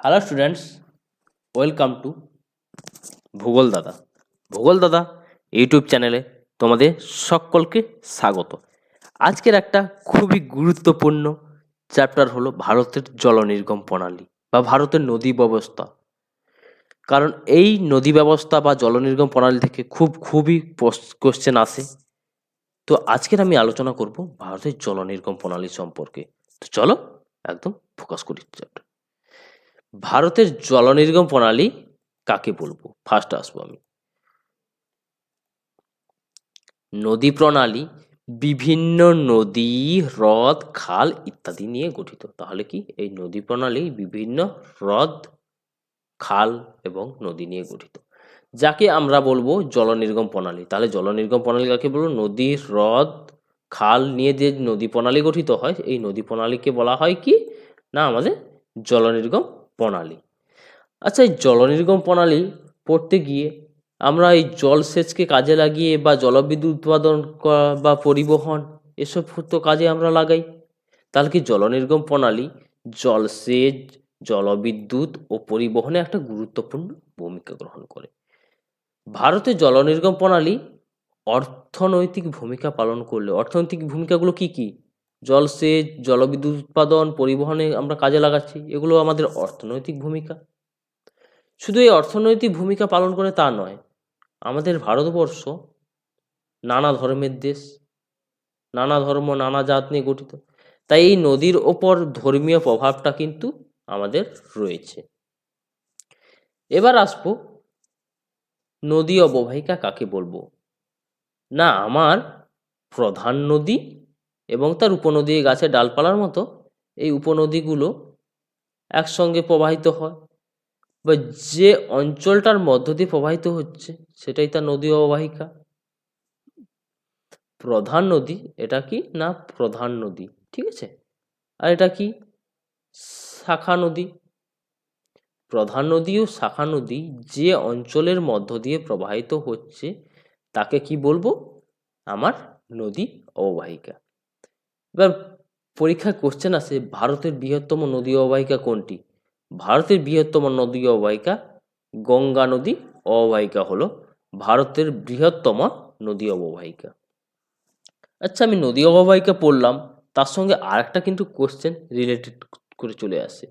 Hello students, welcome to ভূগোল দাদা। ভূগোল দাদা ইউটিউব চ্যানেলে তোমাদের সকলকে স্বাগত। আজকের একটা খুবই গুরুত্বপূর্ণ চ্যাপ্টার হলো ভারতের জলনির্গম প্রণালী বা ভারতের নদী ব্যবস্থা। কারণ এই নদী ব্যবস্থা বা জলনির্গম প্রণালী থেকে খুবই কোশ্চেন আসে। তো আজকের আমি আলোচনা করব ভারতের জলনির্গম প্রণালী সম্পর্কে। তো চলো একদম ফোকাস করি চ্যাপ্টার। ভারতের জলনির্গম প্রণালী কাকে বলবো? ফার্স্ট আসবো আমি। নদী প্রণালী বিভিন্ন নদী, হ্রদ, খাল ইত্যাদি নিয়ে গঠিত। তাহলে কি এই নদী প্রণালী বিভিন্ন হ্রদ, খাল এবং নদী নিয়ে গঠিত, যাকে আমরা বলবো জলনির্গম প্রণালী। তাহলে জলনির্গম প্রণালী কাকে বলবো? নদী, হ্রদ, খাল নিয়ে যে নদী প্রণালী গঠিত হয়, এই নদী প্রণালীকে বলা হয় কি না আমাদের জলনির্গম প্রণালী। আচ্ছা, এই জলনির্গম প্রণালী পড়তে গিয়ে আমরা এই জলসেচকে কাজে লাগিয়ে বা জলবিদ্যুৎ উৎপাদন বা পরিবহন এসব তো কাজে আমরা লাগাই। তাহলে কি জলনির্গম প্রণালী জলসেচ, জলবিদ্যুৎ ও পরিবহনে একটা গুরুত্বপূর্ণ ভূমিকা গ্রহণ করে। ভারতের জলনির্গম প্রণালী অর্থনৈতিক ভূমিকা পালন করলে অর্থনৈতিক ভূমিকাগুলো কি কি? জলসেচ, জলবিদ্যুৎ উৎপাদন, পরিবহনে আমরা কাজে লাগাচ্ছি, এগুলো আমাদের অর্থনৈতিক ভূমিকা। শুধু এই অর্থনৈতিক ভূমিকা পালন করে তা নয়, আমাদের ভারতবর্ষ নানা ধর্মের দেশ, নানা ধর্ম নানা জাত নিয়ে গঠিত। তাই এই নদীর ওপর ধর্মীয় প্রভাবটা কিন্তু আমাদের রয়েছে। এবার আসবো নদী অববাহিকা কাকে বলবো। না আমার প্রধান নদী এবং তার উপনদী, গাছের ডালপালার মতো এই উপনদীগুলো একসঙ্গে প্রবাহিত হয় বা যে অঞ্চলটার মধ্য দিয়ে প্রবাহিত হচ্ছে সেটাই তার নদী অববাহিকা। প্রধান নদী এটা কি না প্রধান নদী, ঠিক আছে। আর এটা কি শাখা নদী। প্রধান নদী ও শাখা নদী যে অঞ্চলের মধ্য দিয়ে প্রবাহিত হচ্ছে তাকে কি বলবো? আমার নদী অববাহিকা। এবার পরীক্ষায় কোশ্চেন আসে ভারতের বৃহত্তম নদী অববাহিকা কোনটি? ভারতের বৃহত্তম নদী অববাহিকা গঙ্গা নদী অববাহিকা হলো ভারতের বৃহত্তম নদী অববাহিকা। আচ্ছা, আমি নদী অববাহিকা পড়লাম, তার সঙ্গে আর একটা কিন্তু কোশ্চেন রিলেটেড করে চলে আসে,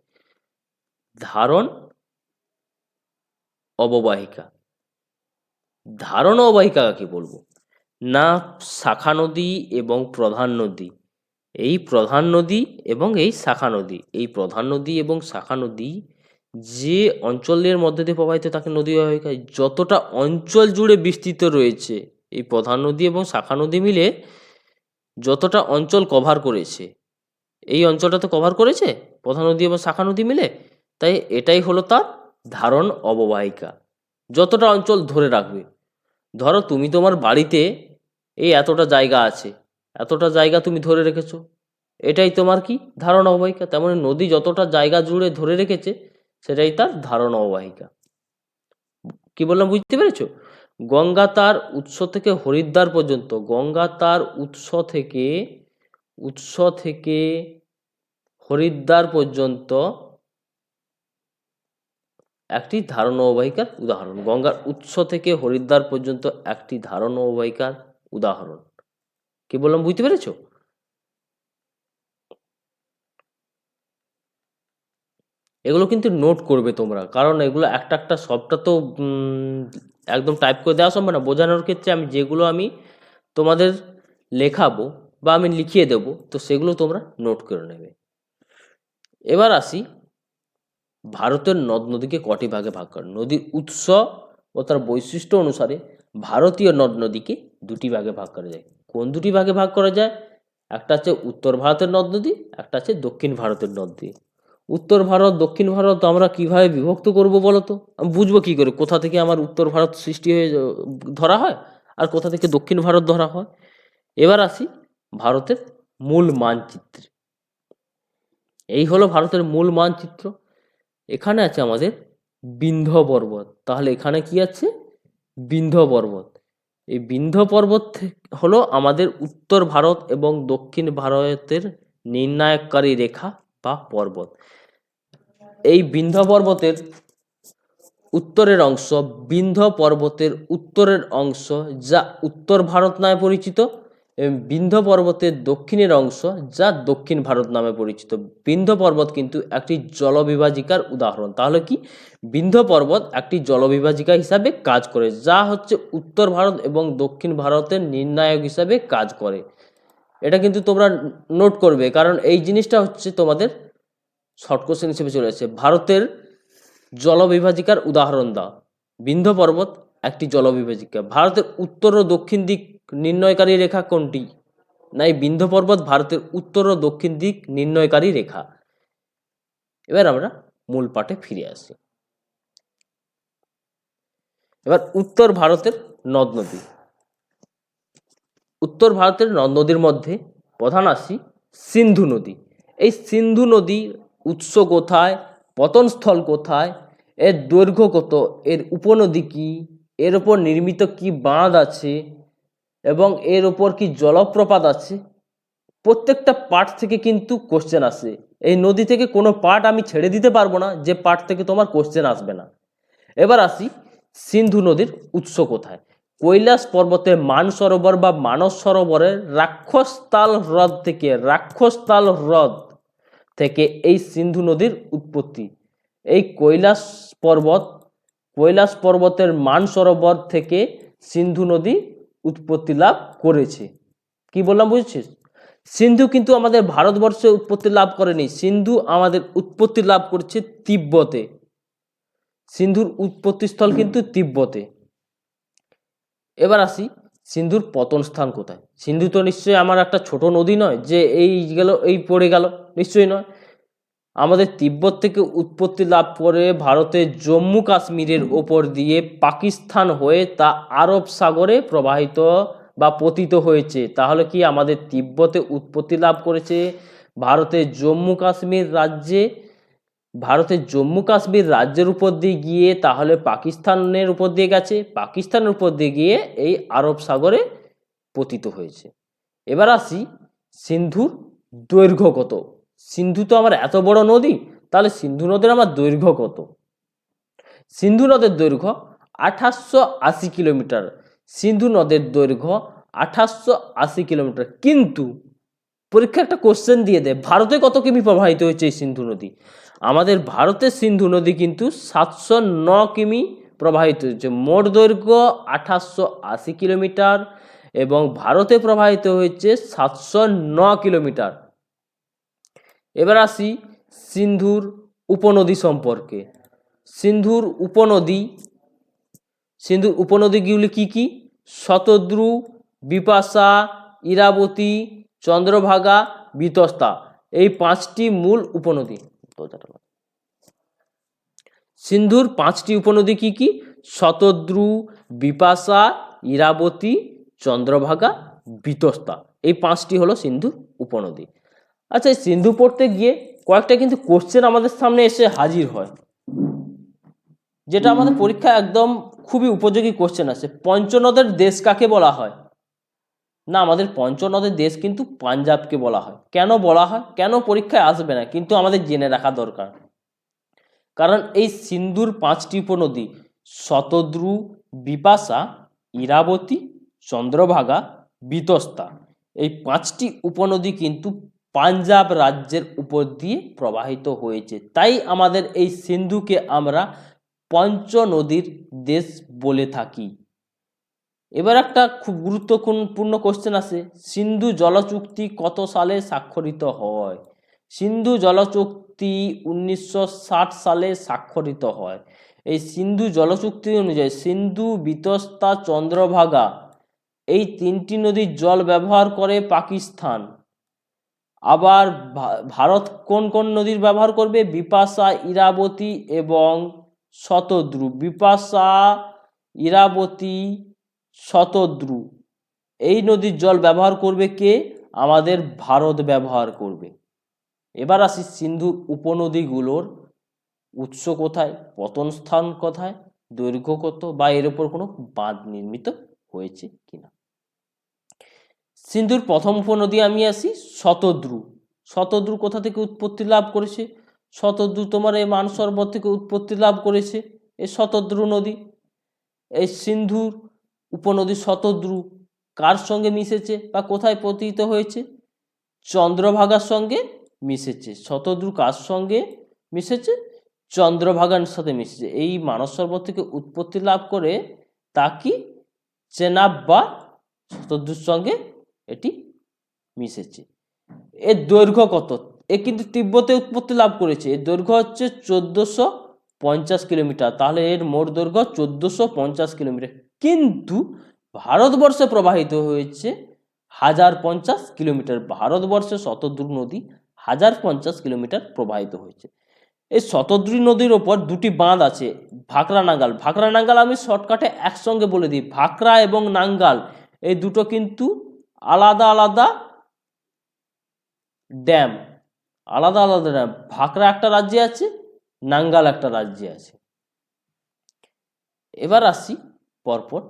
ধারণ অববাহিকা। ধারণ অববাহিকা কাকে বলবো? না শাখা নদী এবং প্রধান নদী। এই প্রধান নদী এবং এই শাখা নদী, এই প্রধান নদী এবং শাখা নদী যে অঞ্চলের মধ্যে দিয়ে প্রবাহিত তাকে নদী অববাহিকা। যতটা অঞ্চল জুড়ে বিস্তৃত রয়েছে এই প্রধান নদী এবং শাখা নদী মিলে যতটা অঞ্চল কভার করেছে, এই অঞ্চলটা তো কভার করেছে প্রধান নদী এবং শাখা নদী মিলে, তাই এটাই হলো তার ধারণ অববাহিকা। যতটা অঞ্চল ধরে রাখবে, ধরো তুমি তোমার বাড়িতে এই এতটা জায়গা আছে, এতটা জায়গা তুমি ধরে রেখেছো, এটাই তোমার কি ধারণ অববাহিকা। তেমন নদী যতটা জায়গা জুড়ে ধরে রেখেছে সেটাই তার ধারণ অববাহিকা। কি বললাম বুঝতে পেরেছো? গঙ্গা তার উৎস থেকে হরিদ্বার পর্যন্ত, গঙ্গা তার উৎস থেকে হরিদ্বার পর্যন্ত একটি ধারণ অববাহিকার উদাহরণ। গঙ্গার উৎস থেকে হরিদ্বার পর্যন্ত একটি ধারণ অববাহিকার উদাহরণ। কি বললাম বুঝতে পেরেছো? এগুলো কিন্তু নোট করবে তোমরা, কারণ এগুলো একটা একটা সবটা তো একদম টাইপ করে দেওয়া সম্ভব না। বোঝানোর ক্ষেত্রে আমি তোমাদের লেখাবো বা আমি লিখিয়ে দেবো, তো সেগুলো তোমরা নোট করে নেবে। এবার আসি ভারতের নদ নদীকে কটি ভাগে ভাগ করে। নদীর উৎস ও তার বৈশিষ্ট্য অনুসারে ভারতীয় নদ নদীকে দুটি ভাগে ভাগ করা যায়। কোন দুটি ভাগে ভাগ করা যায়? একটা আছে উত্তর ভারতের নদ নদী, একটা আছে দক্ষিণ ভারতের নদ নদী। উত্তর ভারত দক্ষিণ ভারত আমরা কিভাবে বিভক্ত করব বলো তো? আমি বুঝবো কি করে কোথা থেকে আমার উত্তর ভারত সৃষ্টি হয়ে ধরা হয় আর কোথা থেকে দক্ষিণ ভারত ধরা হয়? এবার আসি ভারতের মূল মানচিত্রে। এই হলো ভারতের মূল মানচিত্র। এখানে আছে আমাদের বিন্ধ্য পর্বত। তাহলে এখানে কি আছে? বিন্ধ্য পর্বত। এই বিন্ধ্য পর্বত হলো আমাদের উত্তর ভারত এবং দক্ষিণ ভারতের নির্ণায়ককারী রেখা বা পর্বত। এই বিন্ধ্য পর্বতের উত্তরের অংশ, বিন্ধ্য পর্বতের উত্তরের অংশ যা উত্তর ভারত নামে পরিচিত, এবং বিন্ধ্য পর্বতের দক্ষিণের অংশ যা দক্ষিণ ভারত নামে পরিচিত। বিন্ধ্য পর্বত কিন্তু একটি জলবিভাজিকার উদাহরণ। তাহলে কি, বিন্ধ্য পর্বত একটি জলবিভাজিকা হিসাবে কাজ করে, যা হচ্ছে উত্তর ভারত এবং দক্ষিণ ভারতের নির্ণায়ক হিসাবে কাজ করে। এটা কিন্তু তোমরা নোট করবে, কারণ এই জিনিসটা হচ্ছে তোমাদের শর্ট কোশ্চেন হিসেবে চলে আসছে। ভারতের জলবিভাজিকার উদাহরণ দাও। বিন্ধ্য পর্বত একটি জলবিভাজিকা। ভারতের উত্তর ও দক্ষিণ দিক নির্ণয়কারী রেখা কোনটি? না, এই বিন্ধ্য পর্বত ভারতের উত্তর ও দক্ষিণ দিক নির্ণয়কারী রেখা। এবার আমরা মূল পাঠে ফিরে আসি। এবার উত্তর ভারতের নদ নদী। উত্তর ভারতের নদ নদীর মধ্যে প্রধান আসি সিন্ধু নদী। এই সিন্ধু নদীর উৎস কোথায়, পতনস্থল কোথায়, এর দৈর্ঘ্য কত, এর উপনদী কি, এর ওপর নির্মিত কি বাঁধ আছে, এবং এর ওপর কি জলপ্রপাত আছে, প্রত্যেকটা পার্ট থেকে কিন্তু কোশ্চেন আসে। এই নদী থেকে কোনো পার্ট আমি ছেড়ে দিতে পারবো না যে পার্ট থেকে তোমার কোশ্চেন আসবে না। এবার আসি সিন্ধু নদীর উৎস কোথায়। কৈলাস পর্বতের মানসরোবর বা মানস সরোবরের রাক্ষসতাল হ্রদ থেকে, রাক্ষসতাল হ্রদ থেকে এই সিন্ধু নদীর উৎপত্তি। এই কৈলাস পর্বতের মানসরোবর থেকে সিন্ধু নদী উৎপত্তি লাভ করেছে। কি বললাম বুঝছিস? সিন্ধু কিন্তু আমাদের ভারতবর্ষে উৎপত্তি লাভ করেনি, সিন্ধু আমাদের উৎপত্তি লাভ করেছে তিব্বতে। সিন্ধুর উৎপত্তিস্থল কিন্তু তিব্বতে। এবার আসি সিন্ধুর পতন স্থান কোথায়। সিন্ধু তো নিশ্চয়ই আমার একটা ছোট নদী নয় যে এই গেল এই পড়ে গেল, নিশ্চয়ই নয়। আমাদের তিব্বত থেকে উৎপত্তি লাভ করে ভারতের জম্মু কাশ্মীরের ওপর দিয়ে পাকিস্তান হয়ে তা আরব সাগরে প্রবাহিত বা পতিত হয়েছে। তাহলে কি আমাদের তিব্বতে উৎপত্তি লাভ করেছে ভারতের জম্মু কাশ্মীর রাজ্যে, ভারতের জম্মু কাশ্মীর রাজ্যের উপর দিয়ে গিয়ে তাহলে পাকিস্তানের উপর দিয়ে গেছে, পাকিস্তানের উপর দিয়ে গিয়ে এই আরব সাগরে পতিত হয়েছে। এবার আসি সিন্ধুর দৈর্ঘ্য কত। সিন্ধু তো আমার এত বড় নদী, তাহলে সিন্ধু নদের আমার দৈর্ঘ্য কত? সিন্ধু নদের দৈর্ঘ্য 2880 কিলোমিটার। সিন্ধু নদের দৈর্ঘ্য 2880 কিলোমিটার। কিন্তু পরীক্ষা একটা কোশ্চেন দিয়ে দেয়, ভারতে কত কিমি প্রবাহিত হয়েছে এই সিন্ধু নদী। আমাদের ভারতের সিন্ধু নদী কিন্তু 709 কিমি প্রবাহিত হয়েছে। মোট দৈর্ঘ্য 2880 কিলোমিটার এবং ভারতে প্রবাহিত হয়েছে 709 কিলোমিটার। এবার আসি সিন্ধুর উপনদী সম্পর্কে। সিন্ধুর উপনদীগুলি কি কি? শতদ্রু, বিপাশা, ইরাবতী, চন্দ্রভাগা, বিতস্তা, এই 5টি মূল উপনদী। সিন্ধুর 5টি উপনদী কি কি? শতদ্রু, বিপাশা, ইরাবতী, চন্দ্রভাগা, বিতস্তা, এই 5টি হলো সিন্ধুর উপনদী। আচ্ছা, এই সিন্ধু পড়তে গিয়ে কয়েকটা কিন্তু কোশ্চেন আমাদের সামনে এসে হাজির হয়, যেটা আমাদের পরীক্ষায় একদম খুবই উপযোগী কোশ্চেন আছে। পঞ্চনদের দেশ কাকে বলা হয়? না, আমাদের পঞ্চনদের দেশ কিন্তু পাঞ্জাবকে বলা হয়। কেন বলা হয়, কেন পরীক্ষায় আসবে না, কিন্তু আমাদের জেনে রাখা দরকার। কারণ এই সিন্ধুর 5টি উপনদী শতদ্রু, বিপাশা, ইরাবতী, চন্দ্রভাগা, বিতস্তা, এই 5টি উপনদী কিন্তু পাঞ্জাব রাজ্যের উপর দিয়ে প্রবাহিত হয়েছে। তাই আমাদের এই সিন্ধুকে আমরা পঞ্চনদীর দেশ বলে থাকি। এবার একটা খুব গুরুত্বপূর্ণ কোশ্চেন আছে, সিন্ধু জলচুক্তি কত সালে স্বাক্ষরিত হয়? সিন্ধু জলচুক্তি 1960 সালে স্বাক্ষরিত হয়। এই সিন্ধু জলচুক্তি অনুযায়ী সিন্ধু, বিতস্তা, চন্দ্রভাগা এই 3টি নদীর জল ব্যবহার করে পাকিস্তান। আবার ভারত কোন কোন নদীর ব্যবহার করবে? বিপাশা, ইরাবতী এবং শতদ্রু। বিপাশা, ইরাবতী, শতদ্রু এই নদীর জল ব্যবহার করবে কে? আমাদের ভারত ব্যবহার করবে। এবার আসি সিন্ধুর উপনদীগুলোর উৎস কোথায়, পতন স্থান কোথায়, দৈর্ঘ্য কত, বা এর উপর কোনো বাঁধ নির্মিত হয়েছে কিনা। সিন্ধুর প্রথম উপনদী আমি আসি শতদ্রু। শতদ্রু কোথা থেকে উৎপত্তি লাভ করেছে? শতদ্রু তোমার এই মানসরোবর থেকে উৎপত্তি লাভ করেছে, এই শতদ্রু নদী। এই সিন্ধুর উপনদী শতদ্রু কার সঙ্গে মিশেছে বা কোথায় পতিত হয়েছে? চন্দ্রভাগার সঙ্গে মিশেছে। শতদ্রু কার সঙ্গে মিশেছে? চন্দ্রভাগার সাথে মিশেছে। এই মানস সরোবর থেকে উৎপত্তি লাভ করে তা কি চেনাব বা শতদ্রুর সঙ্গে এটি মিশেছে। এর দৈর্ঘ্য কত? এ কিন্তু তিব্বতে উৎপত্তি লাভ করেছে। এর দৈর্ঘ্য হচ্ছে 1450 কিলোমিটার। তাহলে এর মোট দৈর্ঘ্য 1450 কিলোমিটার, কিন্তু ভারতবর্ষে প্রবাহিত হয়েছে 1050 কিলোমিটার। ভারতবর্ষে শতদ্রু নদী 1050 কিলোমিটার প্রবাহিত হয়েছে। এই শতদ্রু নদীর ওপর দুটি বাঁধ আছে, ভাকরা নাঙ্গাল। ভাকরা নাঙ্গাল আমি শর্টকাটে একসঙ্গে বলে দিই, ভাকরা এবং নাঙ্গাল এই দুটো কিন্তু আলাদা আলাদা ড্যাম, আলাদা আলাদা ড্যাম। ভাকরা একটা রাজ্যে আছে, নাঙ্গাল একটা রাজ্যে আছে। এবার আসি পরপর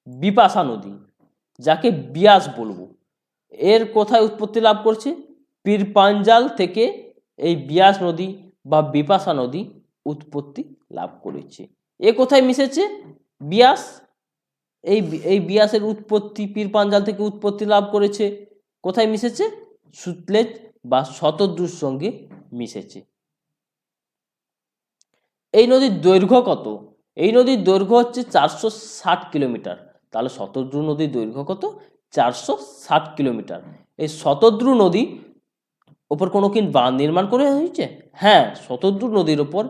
বিপাশা নদী, যাকে বিয়াস বলবো। এর কোথায় উৎপত্তি লাভ করছে? পীরপাঞ্জাল থেকে এই বিয়াস নদী বা বিপাশা নদী উৎপত্তি লাভ করেছে। এ কোথায় মিশেছে? বিয়াস। এই বিয়াসের উৎপত্তি পীরপাঞ্জাল থেকে উৎপত্তি লাভ করেছে। কোথায় মিশেছে? সুতলেজ বা শতদ্রুর সঙ্গে মিশেছে। এই নদীর দৈর্ঘ্য কত? এই নদীর দৈর্ঘ্য হচ্ছে 460 কিলোমিটার। তাহলে শতদ্রু নদীর দৈর্ঘ্য কত? 460 কিলোমিটার। এই শতদ্রু নদী ওপর কোনো কি বাঁধ নির্মাণ করা হয়েছে? হ্যাঁ, শতদ্রু নদীর ওপর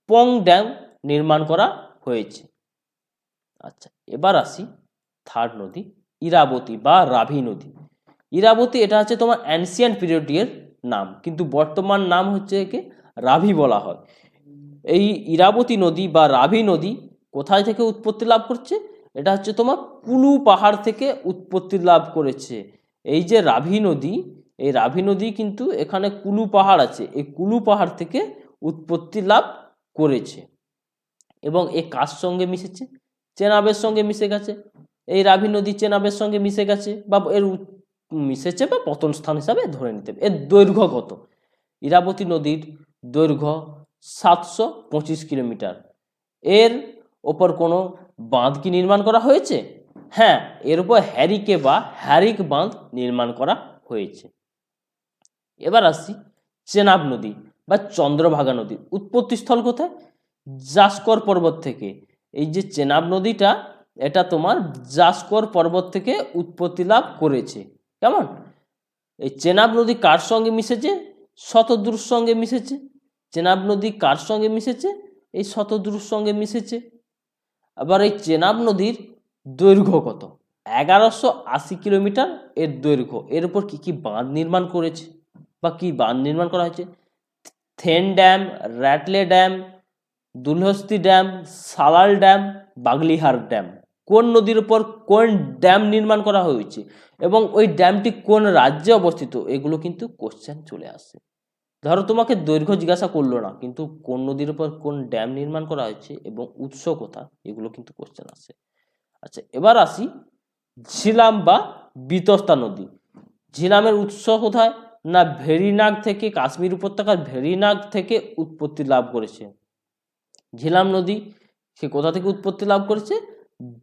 পং ড্যাম নির্মাণ করা হয়েছে। আচ্ছা, এবার আসি থার্ড নদী, ইরাবতী বা রাভি নদী। ইরাবতী এটা হচ্ছে তোমার অ্যানসিয়েন্ট পিরিয়ডের নাম, কিন্তু বর্তমান নাম হচ্ছে একে রাভি বলা হয়। এই ইরাবতী নদী বা রাভি নদী কোথায় থেকে উৎপত্তি লাভ করছে? এটা হচ্ছে তোমার কুলু পাহাড় থেকে উৎপত্তি লাভ করেছে। এই যে রাভি নদী, এই রাভি নদী কিন্তু এখানে কুলু পাহাড় আছে, এই কুলু পাহাড় থেকে উৎপত্তি লাভ করেছে। এবং এ কার সঙ্গে মিশেছে? চেনাবের সঙ্গে মিশে গেছে। এই রাভি নদী চেনাবের সঙ্গে মিশে গেছে বা এর মিশেছে বা পতন স্থান হিসাবে ধরে নিতে হবে। এর দৈর্ঘ্য কত? ইরাবতী নদীর দৈর্ঘ্য 725 কিলোমিটার। এর ওপর কোনো বাঁধ কি নির্মাণ করা হয়েছে? হ্যাঁ, এর উপর হ্যারিকে বা হ্যারিক বাঁধ নির্মাণ করা হয়েছে। এবার আসি চেনাব নদী বা চন্দ্রভাগা নদী। উৎপত্তিস্থল কোথায়? জাস্কর পর্বত থেকে। এই যে চেনাব নদীটা, এটা তোমার জাস্কর পর্বত থেকে উৎপত্তি লাভ করেছে। কেমন? এই চেনাব নদী কার সঙ্গে মিশেছে? শতদ্রুর সঙ্গে মিশেছে। চেনাব নদী কার সঙ্গে মিশেছে? এই শতদ্রুর সঙ্গে মিশেছে। আবার এই চেনাব নদীর দৈর্ঘ্য কত? 1180 কিলোমিটার এর দৈর্ঘ্য। এর উপর কি কি বাঁধ নির্মাণ করেছে বা কি বাঁধ নির্মাণ করা হয়েছে? Thein dam, Ratle dam, Dulhasti dam, Salal dam, Baglihar dam. কোন নদীর উপর কোন ড্যাম নির্মাণ করা হয়েছে এবং ওই ড্যামটি কোন রাজ্যে অবস্থিত, এগুলো কিন্তু কোশ্চেন চলে আসে। ধরো তোমাকে দৈর্ঘ্য জিজ্ঞাসা করলো না, কিন্তু কোন নদীর উপর কোন ড্যাম নির্মাণ করা হয়েছে এবং উৎস কোথায়, এগুলো কিন্তু কোশ্চেন আসে। আচ্ছা, এবার আসি ঝিলাম বা বিতস্তা নদী। ঝিলামের উৎস কোথায়? না ভেরিনাগ থেকে, কাশ্মীর উপত্যকার ভেরিনাগ থেকে উৎপত্তি লাভ করেছে। ঝিলাম নদী সে কোথা থেকে উৎপত্তি লাভ করেছে?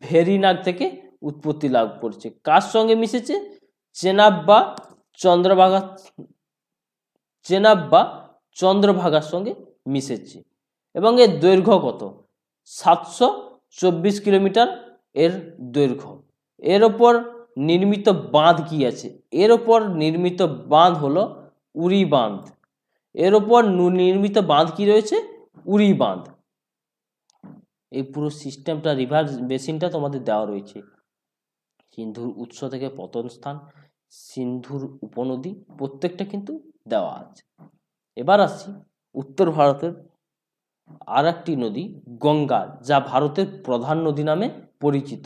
ভেরিনাগ থেকে উৎপত্তি লাভ করেছে। কার সঙ্গে মিশেছে? চেনাব বা চন্দ্রভাগা, চেনাব বা চন্দ্রভাগার সঙ্গে মিশেছে। এবং এর দৈর্ঘ্য কত? 724 কিলোমিটার এর দৈর্ঘ্য। এর ওপর নির্মিত বাঁধ কি আছে? এর ওপর নির্মিত বাঁধ হলো উরি বাঁধ। এর ওপর নির্মিত বাঁধ কি রয়েছে? উরি বাঁধ। এই পুরো সিস্টেমটা, রিভার বেসিনটা তোমাদের দেওয়া রয়েছে। সিন্ধুর উৎস থেকে পতন স্থান, সিন্ধুর উপনদী, প্রত্যেকটা কিন্তু দেওয়া আছে। এবার আসছি উত্তর ভারতের আর একটি নদী গঙ্গা, যা ভারতের প্রধান নদী নামে পরিচিত।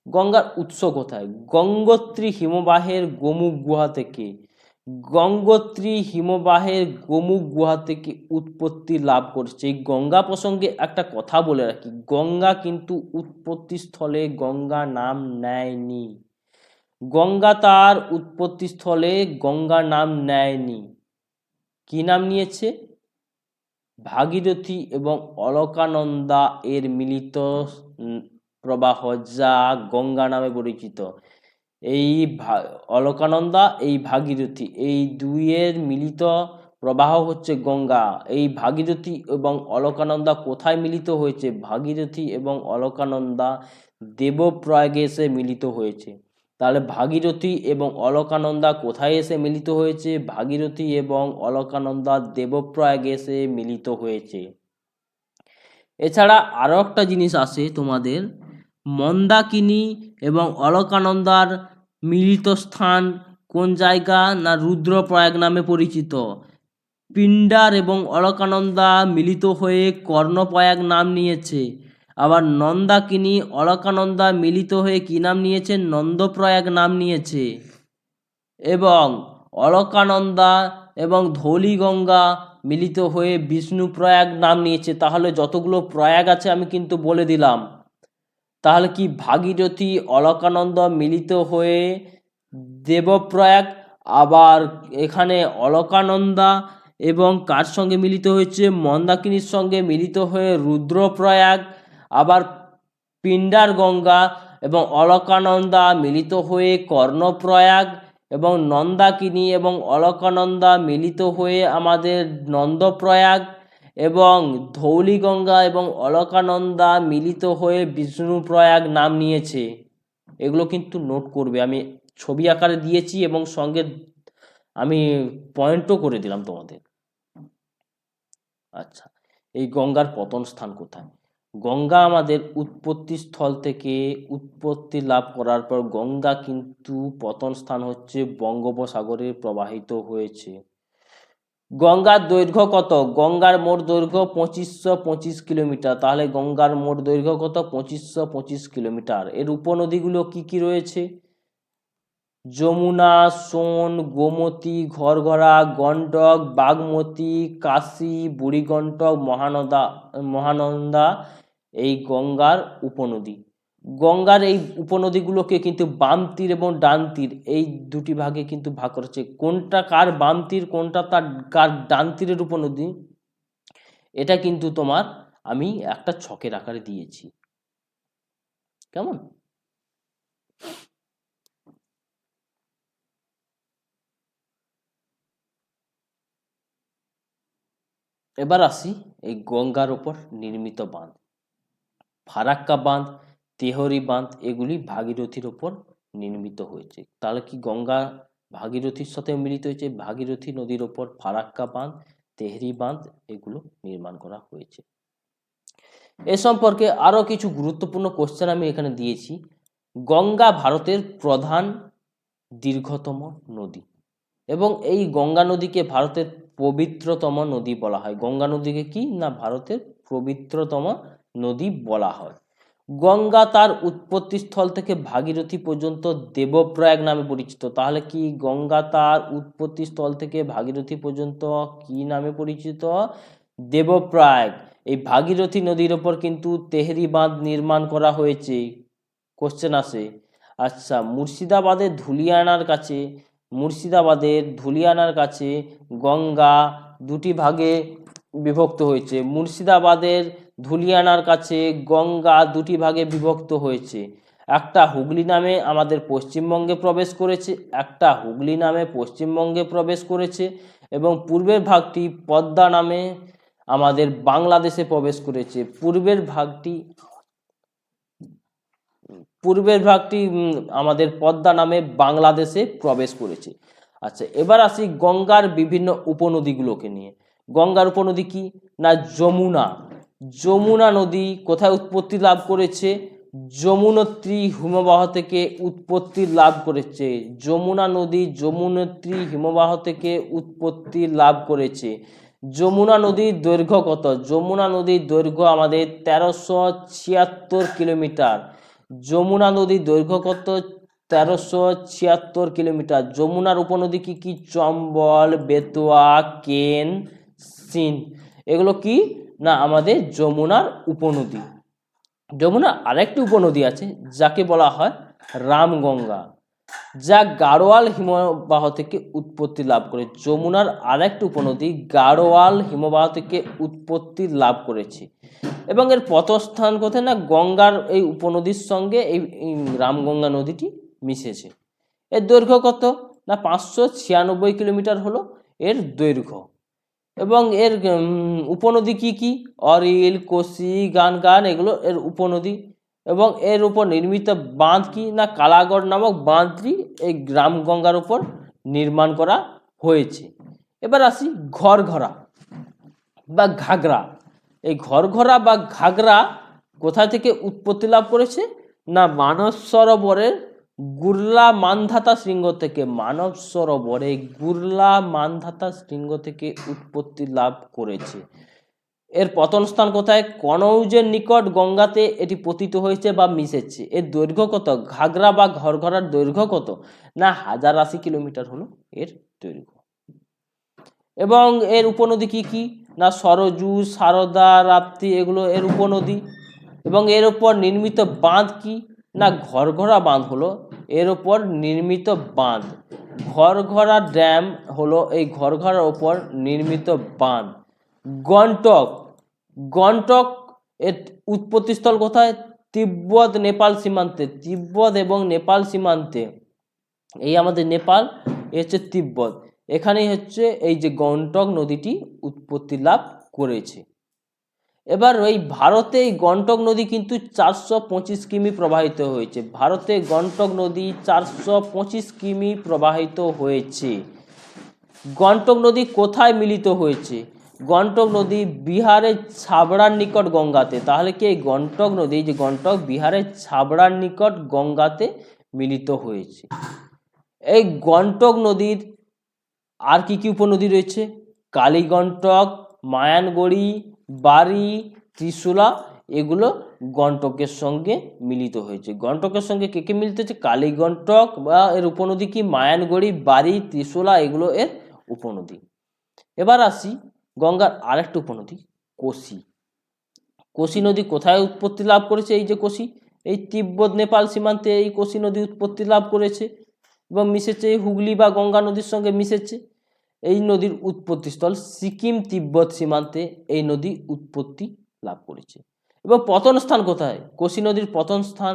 গঙ্গার উৎস কোথায়? গঙ্গোত্রী হিমবাহের গোমুখ গুহা থেকে। গঙ্গোত্রী হিমবাহের গোমুখ গুহা থেকে উৎপত্তি লাভ করছে। এই গঙ্গা প্রসঙ্গে একটা কথা বলে রাখি, গঙ্গা কিন্তু উৎপত্তি স্থলে গঙ্গা নাম নেয়নি। গঙ্গা তার উৎপত্তি স্থলে গঙ্গা নাম নেয়নি। কি নাম নিয়েছে? ভাগীরথী এবং অলকানন্দা এর মিলিত প্রবাহ যা গঙ্গা নামে পরিচিত। এই অলকানন্দা এই ভাগীরথী এই দুইয়ের মিলিত প্রবাহ হচ্ছে গঙ্গা। এই ভাগীরথী এবং অলকানন্দা কোথায় মিলিত হয়েছে? ভাগীরথী এবং অলকানন্দা দেবপ্রয়াগে এসে মিলিত হয়েছে। তাহলে ভাগীরথী এবং অলকানন্দা কোথায় এসে মিলিত হয়েছে? ভাগীরথী এবং অলকানন্দা দেবপ্রয়াগে এসে মিলিত হয়েছে। এছাড়া আরও একটা জিনিস আছে তোমাদের, মন্দাকিনী এবং অলকানন্দার মিলিত স্থান কোন জায়গা? না রুদ্রপ্রয়াগ নামে পরিচিত। পিন্ডার এবং অলকানন্দা মিলিত হয়ে কর্ণপ্রয়াগ নাম নিয়েছে। আবার নন্দাকিনী অলকানন্দা মিলিত হয়ে কী নাম নিয়েছে? নন্দপ্রয়াগ নাম নিয়েছে। এবং অলকানন্দা এবং ধৌলিগঙ্গা মিলিত হয়ে বিষ্ণুপ্রয়াগ নাম নিয়েছে। তাহলে যতগুলো প্রয়াগ আছে আমি কিন্তু বলে দিলাম। তাহলে কি ভাগীরথী অলকানন্দা মিলিত হয়ে দেবপ্রয়াগ, আবার এখানে অলকানন্দা এবং কার সঙ্গে মিলিত হয়েছে? মন্দাকিনীর সঙ্গে মিলিত হয়ে রুদ্রপ্রয়াগ। আবার পিন্ডার গঙ্গা এবং অলকানন্দা মিলিত হয়ে কর্ণপ্রয়াগ, এবং নন্দাকিনী এবং অলকানন্দা মিলিত হয়ে আমাদের নন্দপ্রয়াগ, এবং ধৌলিগঙ্গা এবং অলকানন্দা মিলিত হয়ে বিষ্ণুপ্রয়াগ নাম নিয়েছে। এগুলো কিন্তু নোট করবে, আমি ছবি আকারে দিয়েছি এবং সঙ্গে আমি পয়েন্টও করে দিলাম তোমাদের। আচ্ছা, এই গঙ্গার পতন স্থান কোথায়? গঙ্গা আমাদের উৎপত্তি স্থল থেকে উৎপত্তি লাভ করার পর গঙ্গা কিন্তু পতন স্থান হচ্ছে বঙ্গোপসাগরে প্রবাহিত হয়েছে। গঙ্গার দৈর্ঘ্য কত? গঙ্গার মোট দৈর্ঘ্য 2525 কিলোমিটার। তাহলে গঙ্গার মোট দৈর্ঘ্য কত? 2525 কিলোমিটার। এর উপনদীগুলো কি কি রয়েছে? যমুনা, সোন, গোমতী, ঘরঘরা, গণ্ডক, বাগমতী, কাশী, বুড়িগণ্ডক, মহানন্দা এই গঙ্গার উপনদী। গঙ্গার এই উপনদীগুলোকে কিন্তু বাম তীর এবং ডান তীর এই দুটি ভাগে কিন্তু ভাগ করেছে। কোনটা কার বাম তীর, কোনটা তার কার ডান তীরের উপনদী, এটা কিন্তু তোমার আমি একটা ছকের আকারে দিয়েছি। কেমন? এবার আসি এই গঙ্গার ওপর নির্মিত বাঁধ। ফারাক্কা বাঁধ, তেহরি বাঁধ এগুলি ভাগীরথীর ওপর নির্মিত হয়েছে। তাহলে কি গঙ্গা ভাগীরথীর সাথে মিলিত হয়েছে? ভাগীরথী নদীর ওপর ফারাক্কা বাঁধ, তেহরি বাঁধ এগুলো নির্মাণ করা হয়েছে। এ সম্পর্কে আরও কিছু গুরুত্বপূর্ণ কোশ্চেন আমি এখানে দিয়েছি। গঙ্গা ভারতের প্রধান দীর্ঘতম নদী, এবং এই গঙ্গা নদীকে ভারতের পবিত্রতম নদী বলা হয়। গঙ্গা নদীকে কি না ভারতের পবিত্রতম নদী বলা হয়। গঙ্গা তার উৎপত্তি স্থল থেকে ভাগীরথী পর্যন্ত দেবপ্রয়াগ নামে পরিচিত। তাহলে কি গঙ্গা তার উৎপত্তি স্থল থেকে ভাগীরথী পর্যন্ত কি নামে পরিচিত? দেবপ্রয়াগ। এই ভাগীরথী নদীর ওপর কিন্তু তেহরি বাঁধ নির্মাণ করা হয়েছে। কোশ্চেন আসে। আচ্ছা, মুর্শিদাবাদের ধুলিয়ানার কাছে গঙ্গা দুটি ভাগে বিভক্ত হয়েছে। মুর্শিদাবাদের ধুলিয়ানার কাছে গঙ্গা দুটি ভাগে বিভক্ত হয়েছে। একটা হুগলি নামে আমাদের পশ্চিমবঙ্গে প্রবেশ করেছে, এবং পূর্বের ভাগটি পদ্মা নামে আমাদের বাংলাদেশে প্রবেশ করেছে। পূর্বের ভাগটি আমাদের পদ্মা নামে বাংলাদেশে প্রবেশ করেছে। আচ্ছা, এবার আসি গঙ্গার বিভিন্ন উপনদীগুলোকে নিয়ে। গঙ্গার উপনদী কি না যমুনা নদী কোথায় উৎপত্তি লাভ করেছে? যমুনোত্রী হিমবাহ থেকে উৎপত্তি লাভ করেছে। যমুনা নদী যমুনোত্রী হিমবাহ থেকে উৎপত্তি লাভ করেছে। যমুনা নদীর দৈর্ঘ্য কত? যমুনা নদীর দৈর্ঘ্য আমাদের 1376 কিলোমিটার। যমুনা নদীর দৈর্ঘ্য কত? 1376 কিলোমিটার। যমুনার উপনদী কি কি? চম্বল, বেতোয়া, কেন, সিন এগুলো কি না আমাদের যমুনার উপনদী। যমুনার আরেকটি উপনদী আছে যাকে বলা হয় রামগঙ্গা। যা গাড়োয়াল হিমবাহ থেকে উৎপত্তি লাভ করে। যমুনার আরেকটি উপনদী গাড়োয়াল হিমবাহ থেকে উৎপত্তি লাভ করেছে এবং এর পতস্থান কোথায় না গঙ্গার এই উপনদীর সঙ্গে এই রামগঙ্গা নদীটি মিশেছে। এর দৈর্ঘ্য কত না 596 কিলোমিটার হলো এর দৈর্ঘ্য। এবং এর উপনদী কি কি অরিল, কোসি, গানগান এগুলো এর উপনদী। এবং এর উপর নির্মিত বাঁধ কি না কালাগড় নামক বাঁধটি এই রামগঙ্গার উপর নির্মাণ করা হয়েছে। এবার আসি ঘরঘরা বা ঘাগরা। এই ঘরঘরা বা ঘাগরা কোথা থেকে উৎপত্তি লাভ করেছে না মানস সরোবরের গুরলা মানধাতা শৃঙ্গ থেকে। মানস সরোবরে গুরলা মানধাতা শৃঙ্গ থেকে উৎপত্তি লাভ করেছে। এর পতন স্থান কোথায় কনৌজের নিকট গঙ্গাতে এটি পতিত হয়েছে বা মিশেছে। এর দৈর্ঘ্য কত ঘাগরা বা ঘরঘরার দৈর্ঘ্য কত না 1080 কিলোমিটার হলো এর দৈর্ঘ্য। এবং এর উপনদী কি কি না সরজু, সারদা, রাপ্তি এগুলো এর উপনদী। এবং এর উপর নির্মিত বাঁধ কি না ঘরঘরা বাঁধ হলো এর উপর নির্মিত বাঁধ। ঘরঘরা ড্যাম হলো এই ঘরঘরার ওপর নির্মিত বাঁধ। গন্টক, গন্টক এর উৎপত্তিস্থল কোথায় তিব্বত নেপাল সীমান্তে। তিব্বত এবং নেপাল সীমান্তে, এই আমাদের নেপাল, এ হচ্ছে তিব্বত, এখানেই হচ্ছে এই যে গন্টক নদীটি উৎপত্তি লাভ করেছে। এবার ওই ভারতে এই গন্টক নদী কিন্তু 425 কিমি প্রবাহিত হয়েছে। ভারতে গন্টক নদী 425 কিমি প্রবাহিত হয়েছে। গন্টক নদী কোথায় মিলিত হয়েছে গন্টক নদী বিহারের ছাবড়ার নিকট গঙ্গাতে। তাহলে কি এই গন্টক নদী যে গন্টক বিহারের ছাবড়ার নিকট গঙ্গাতে মিলিত হয়েছে। এই গন্টক নদীর আর কি কি উপনদী রয়েছে কালীগন্টক, মায়ানগড়ি, বারি, ত্রিশূলা এগুলো গন্টকের সঙ্গে মিলিত হয়েছে। গন্টকের সঙ্গে কে কে মিলিত হয়েছে কালীগন্টক বা এর উপনদী কি মায়ানগড়ি, বারি, ত্রিশূলা এগুলো এর উপনদী। এবার আসি গঙ্গার আরেকটা উপনদী কোসি। কোসি নদী কোথায় উৎপত্তি লাভ করেছে এই যে কোসি এই তিব্বত নেপাল সীমান্তে এই কোসি নদী উৎপত্তি লাভ করেছে এবং মিশেছে হুগলি বা গঙ্গা নদীর সঙ্গে মিশেছে। এই নদীর উৎপত্তিস্থল সিকিম তিব্বত সীমান্তে এই নদী উৎপত্তি লাভ করেছে। এবং পতন স্থান কোথায় কোসি নদীর পতন স্থান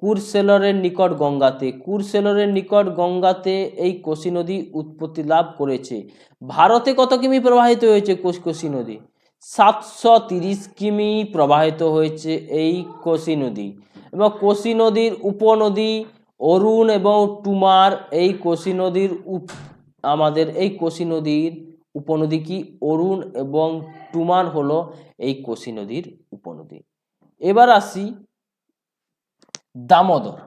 কুরসেলরের নিকট গঙ্গাতে। কুরসেলরের নিকট গঙ্গাতে এই কোসি নদী উৎপত্তি লাভ করেছে। ভারতে কত কিমি প্রবাহিত হয়েছে কোসি নদী 730 কিমি প্রবাহিত হয়েছে এই কোসি নদী। এবং কোসি নদীর উপনদী অরুণ এবং টুমার। এই কোসি নদীর আমাদের এই কোসি নদীর উপনদী কি অরুণ এবং টুমার হলো এই কোসি নদীর উপনদী। এবার আসি দামোদর।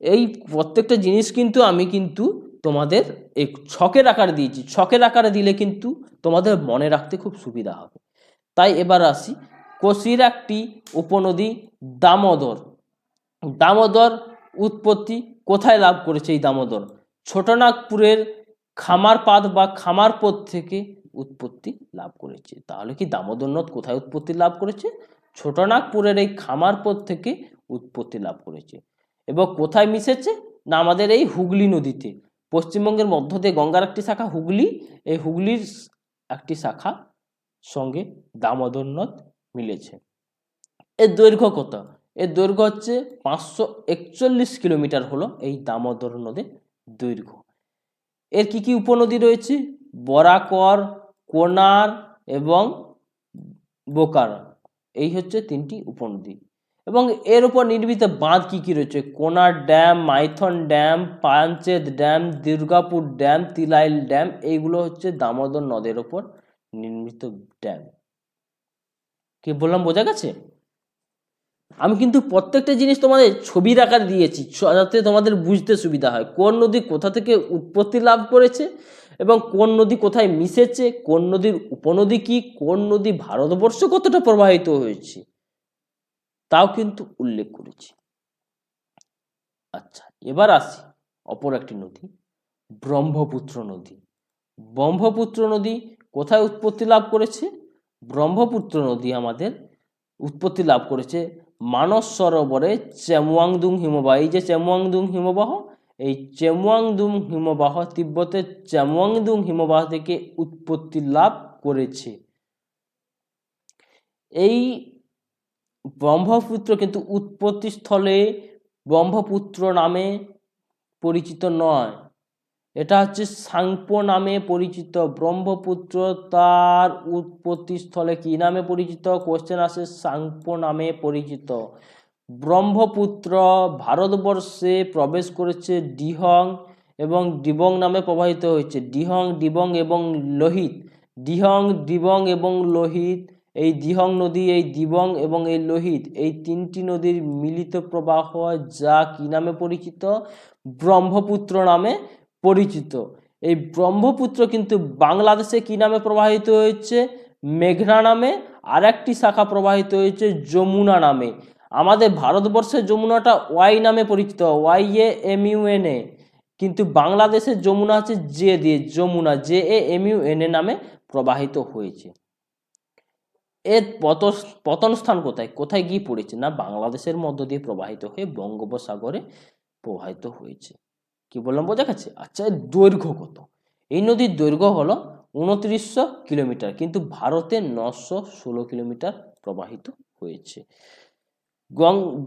এই প্রত্যেকটা জিনিস কিন্তু আমি কিন্তু তোমাদের এই ছকের আকারে দিয়েছি। ছকের আকারে দিলে কিন্তু তোমাদের মনে রাখতে খুব সুবিধা হবে। তাই এবার আসি কোসির একটি উপনদী দামোদর। দামোদর উৎপত্তি কোথায় লাভ করেছে এই দামোদর ছোটনাগপুরের খামারপাদ বা খামারপথ থেকে উৎপত্তি লাভ করেছে। তাহলে কি দামোদর নদ কোথায় উৎপত্তি লাভ করেছে ছোটনাগপুরের এই খামারপথ থেকে উৎপত্তি লাভ করেছে। এবং কোথায় মিশেছে না আমাদের এই হুগলি নদীতে। পশ্চিমবঙ্গের মধ্য দিয়ে গঙ্গার একটি শাখা হুগলি, এই হুগলির একটি শাখা সঙ্গে দামোদর নদ মিলেছে। এর দৈর্ঘ্য কত এর দৈর্ঘ্য হচ্ছে 541 কিলোমিটার হলো এই দামোদর নদের দৈর্ঘ্য। এর কি কি উপনদী রয়েছে বরাকর, কোনার এবং বোকারা, এই হচ্ছে তিনটি উপনদী। এবং এর উপর নির্মিত বাঁধ কি কি রয়েছে Konar dam, Maithon dam, Panchet dam, Durgapur dam, Tilaiya dam, এইগুলো হচ্ছে দামোদর নদের উপর নির্মিত ড্যাম। কি বললাম বোঝা গেছে? আমি কিন্তু প্রত্যেকটা জিনিস তোমাদের ছবির আকার দিয়েছি যাতে তোমাদের বুঝতে সুবিধা হয় কোন নদী কোথা থেকে উৎপত্তি লাভ করেছে এবং কোন নদী কোথায় মিশেছে, কোন নদীর উপনদী কি, কোন নদী ভারতবর্ষ কতটা প্রবাহিত হয়েছে তাও কিন্তু উল্লেখ করেছি। আচ্ছা, এবার আসি অপর একটি নদী ব্রহ্মপুত্র নদী। ব্রহ্মপুত্র নদী কোথায় উৎপত্তি লাভ করেছে ব্রহ্মপুত্র নদী আমাদের উৎপত্তি লাভ করেছে মানস সরোবরে চেমওয়াংদুং হিমবাহ। এই যে চেমওয়াংদুং হিমবাহ এই চেমোয়াংদুং হিমবাহ তিব্বতের চেমোয়াংদুং হিমবাহ থেকে উৎপত্তি লাভ করেছে। এই ব্রহ্মপুত্র কিন্তু উৎপত্তি স্থলে ব্রহ্মপুত্র নামে পরিচিত নয়, এটা হচ্ছে সাংপো নামে পরিচিত। ব্রহ্মপুত্র তার উৎপত্তি স্থলে কি নামে পরিচিত? কোশ্চেন আসে, সাংপো নামে পরিচিত। ব্রহ্মপুত্র ভারতবর্ষে প্রবেশ করেছে ডিহং এবং ডিবং নামে প্রবাহিত হয়েছে। ডিহং, ডিবং এবং লোহিত। ডিহং, ডিবং এবং লোহিত, এই দিহং নদী, এই দিবং এবং এই লোহিত, এই তিনটি নদীর মিলিত প্রবাহ যা কি নামে পরিচিত? ব্রহ্মপুত্র নামে পরিচিত। এই ব্রহ্মপুত্র কিন্তু বাংলাদেশে কি নামে প্রবাহিত হয়েছে? মেঘনা নামে। আর একটি শাখা প্রবাহিত হয়েছে যমুনা নামে। আমাদের ভারতবর্ষের যমুনাটা ওয়াই নামে পরিচিত, YAMUNA, কিন্তু বাংলাদেশের যমুনা হচ্ছে জে দিয়ে, যমুনা, JAMUNA নামে প্রবাহিত হয়েছে। এর পতন স্থান কোথায়? কোথায় গিয়ে পড়েছে? না, বাংলাদেশের মধ্য দিয়ে প্রবাহিত হয়ে বঙ্গোপসাগরে প্রবাহিত হয়েছে। কি বললাম, বোঝা গেছে? আচ্ছা, এর দৈর্ঘ্য কত? এই নদীর দৈর্ঘ্য হলো 2900 কিলোমিটার, কিন্তু ভারতে 916 কিলোমিটার প্রবাহিত হয়েছে।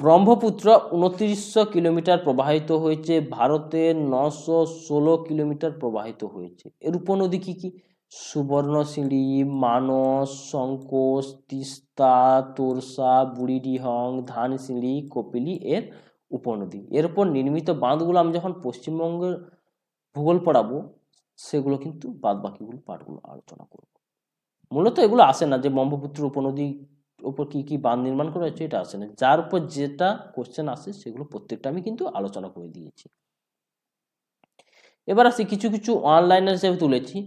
ব্রহ্মপুত্র 2900 কিলোমিটার প্রবাহিত হয়েছে, ভারতে 916 কিলোমিটার প্রবাহিত হয়েছে। এর উপনদী কি কি? সুবর্ণশিরি, মানস, সংকোচ, তিস্তা, তোরসা, বুড়িডিহং, ধানসিঁড়ি, কপিলি এর উপনদী। এর উপর নির্মিত বাঁধগুলো আমি যখন পশ্চিমবঙ্গের ভূগোল পড়াবো সেগুলো কিন্তু বাদ বাকিগুলো পাঠগুলো আলোচনা করব। মূলত এগুলো আসে না যে ব্রহ্মপুত্র উপনদী উপর কি কি বাঁধ নির্মাণ করা হয়েছে, এটা আসে না। যার উপর যেটা কোশ্চেন আসে সেগুলো প্রত্যেকটা আমি কিন্তু আলোচনা করে দিয়েছি। এবার আসি কিছু কিছু অনলাইনের হিসেবে তুলেছি।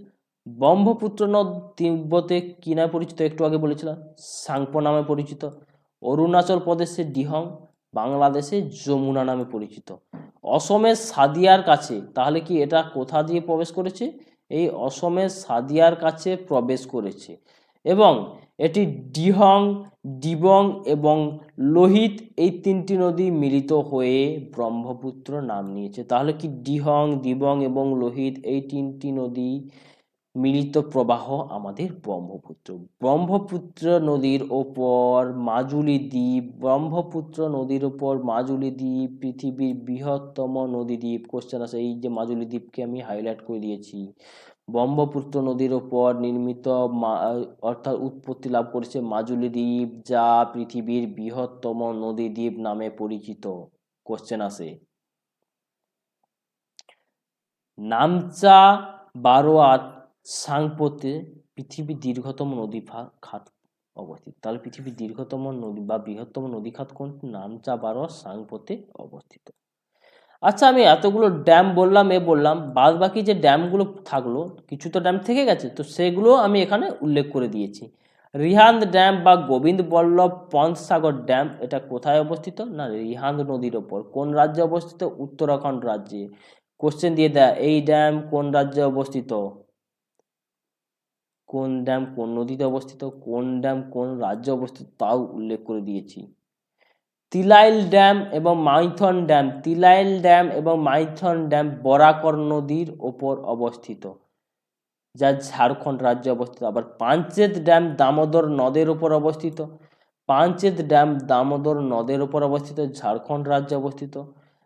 ব্রহ্মপুত্র নদ তিব্বতে কি নামে পরিচিত? একটু আগে বলেছিলাম, সাংপো নামে পরিচিত। অরুণাচল প্রদেশে ডিহং, বাংলাদেশে যমুনা নামে পরিচিত। অসমের সাদিয়ার কাছে, তাহলে কি এটা কোথা দিয়ে প্রবেশ করেছে? এই অসমের সাদিয়ার কাছে প্রবেশ করেছে। এবং এটি ডিহং, ডিবং এবং লোহিত, এই তিনটি নদী মিলিত হয়ে ব্রহ্মপুত্র নাম নিয়েছে। তাহলে কি ডিহং, ডিবং এবং লোহিত, এই তিনটি নদী মিলিত প্রবাহ আমাদের ব্রহ্মপুত্র। ব্রহ্মপুত্র নদীর ওপর মাজুলি দ্বীপ, ব্রহ্মপুত্র নদীর ওপর মাজুলি দ্বীপ পৃথিবীর বৃহত্তম নদী দ্বীপ। কোশ্চেন আছে, এই যে মাজুলি দ্বীপকে আমি হাইলাইট করে দিয়েছি। ব্রহ্মপুত্র নদীর ওপর নির্মিত অর্থাৎ উৎপত্তি লাভ করেছে মাজুলি দ্বীপ, যা পৃথিবীর বৃহত্তম নদী দ্বীপ নামে পরিচিত। কোশ্চেন আছে, নামচা বারোয়াত সাংপোতে পৃথিবীর দীর্ঘতম নদী খাত অবস্থিত। তাহলে পৃথিবীর দীর্ঘতম নদী বা বৃহত্তম নদী খাত কোনটি? নামচা বারোয়াত সাংপোতে অবস্থিত। আচ্ছা, আমি এতগুলো ড্যাম বললাম, বললাম, বাদ বাকি যে ড্যামগুলো থাকলো, কিছু তো ড্যাম থেকে গেছে, তো সেগুলো আমি এখানে উল্লেখ করে দিয়েছি। রিহান্দ ড্যাম বা গোবিন্দ বল্লভ পন্ত সাগর ড্যাম, এটা কোথায় অবস্থিত? না, রিহান্দ নদীর ওপর। কোন রাজ্যে অবস্থিত? উত্তরাখণ্ড রাজ্যে। কোশ্চেন দিয়ে দেয়, এই ড্যাম কোন রাজ্যে অবস্থিত? কোন ড্যাম কোন নদীতে অবস্থিত, কোন ড্যাম কোন রাজ্যে অবস্থিত, তাও উল্লেখ করে দিয়েছি। তিলাইল ড্যাম এবং মাইথন ড্যাম, তিলাইল ড্যাম এবং মাইথন ড্যাম বরাকর নদীর ওপর অবস্থিত, যা ঝাড়খণ্ড রাজ্যে অবস্থিত। আবার পাঞ্চেত ড্যাম দামোদর নদের উপর অবস্থিত, পাঞ্চেত ড্যাম দামোদর নদের উপর অবস্থিত, ঝাড়খণ্ড রাজ্যে অবস্থিত।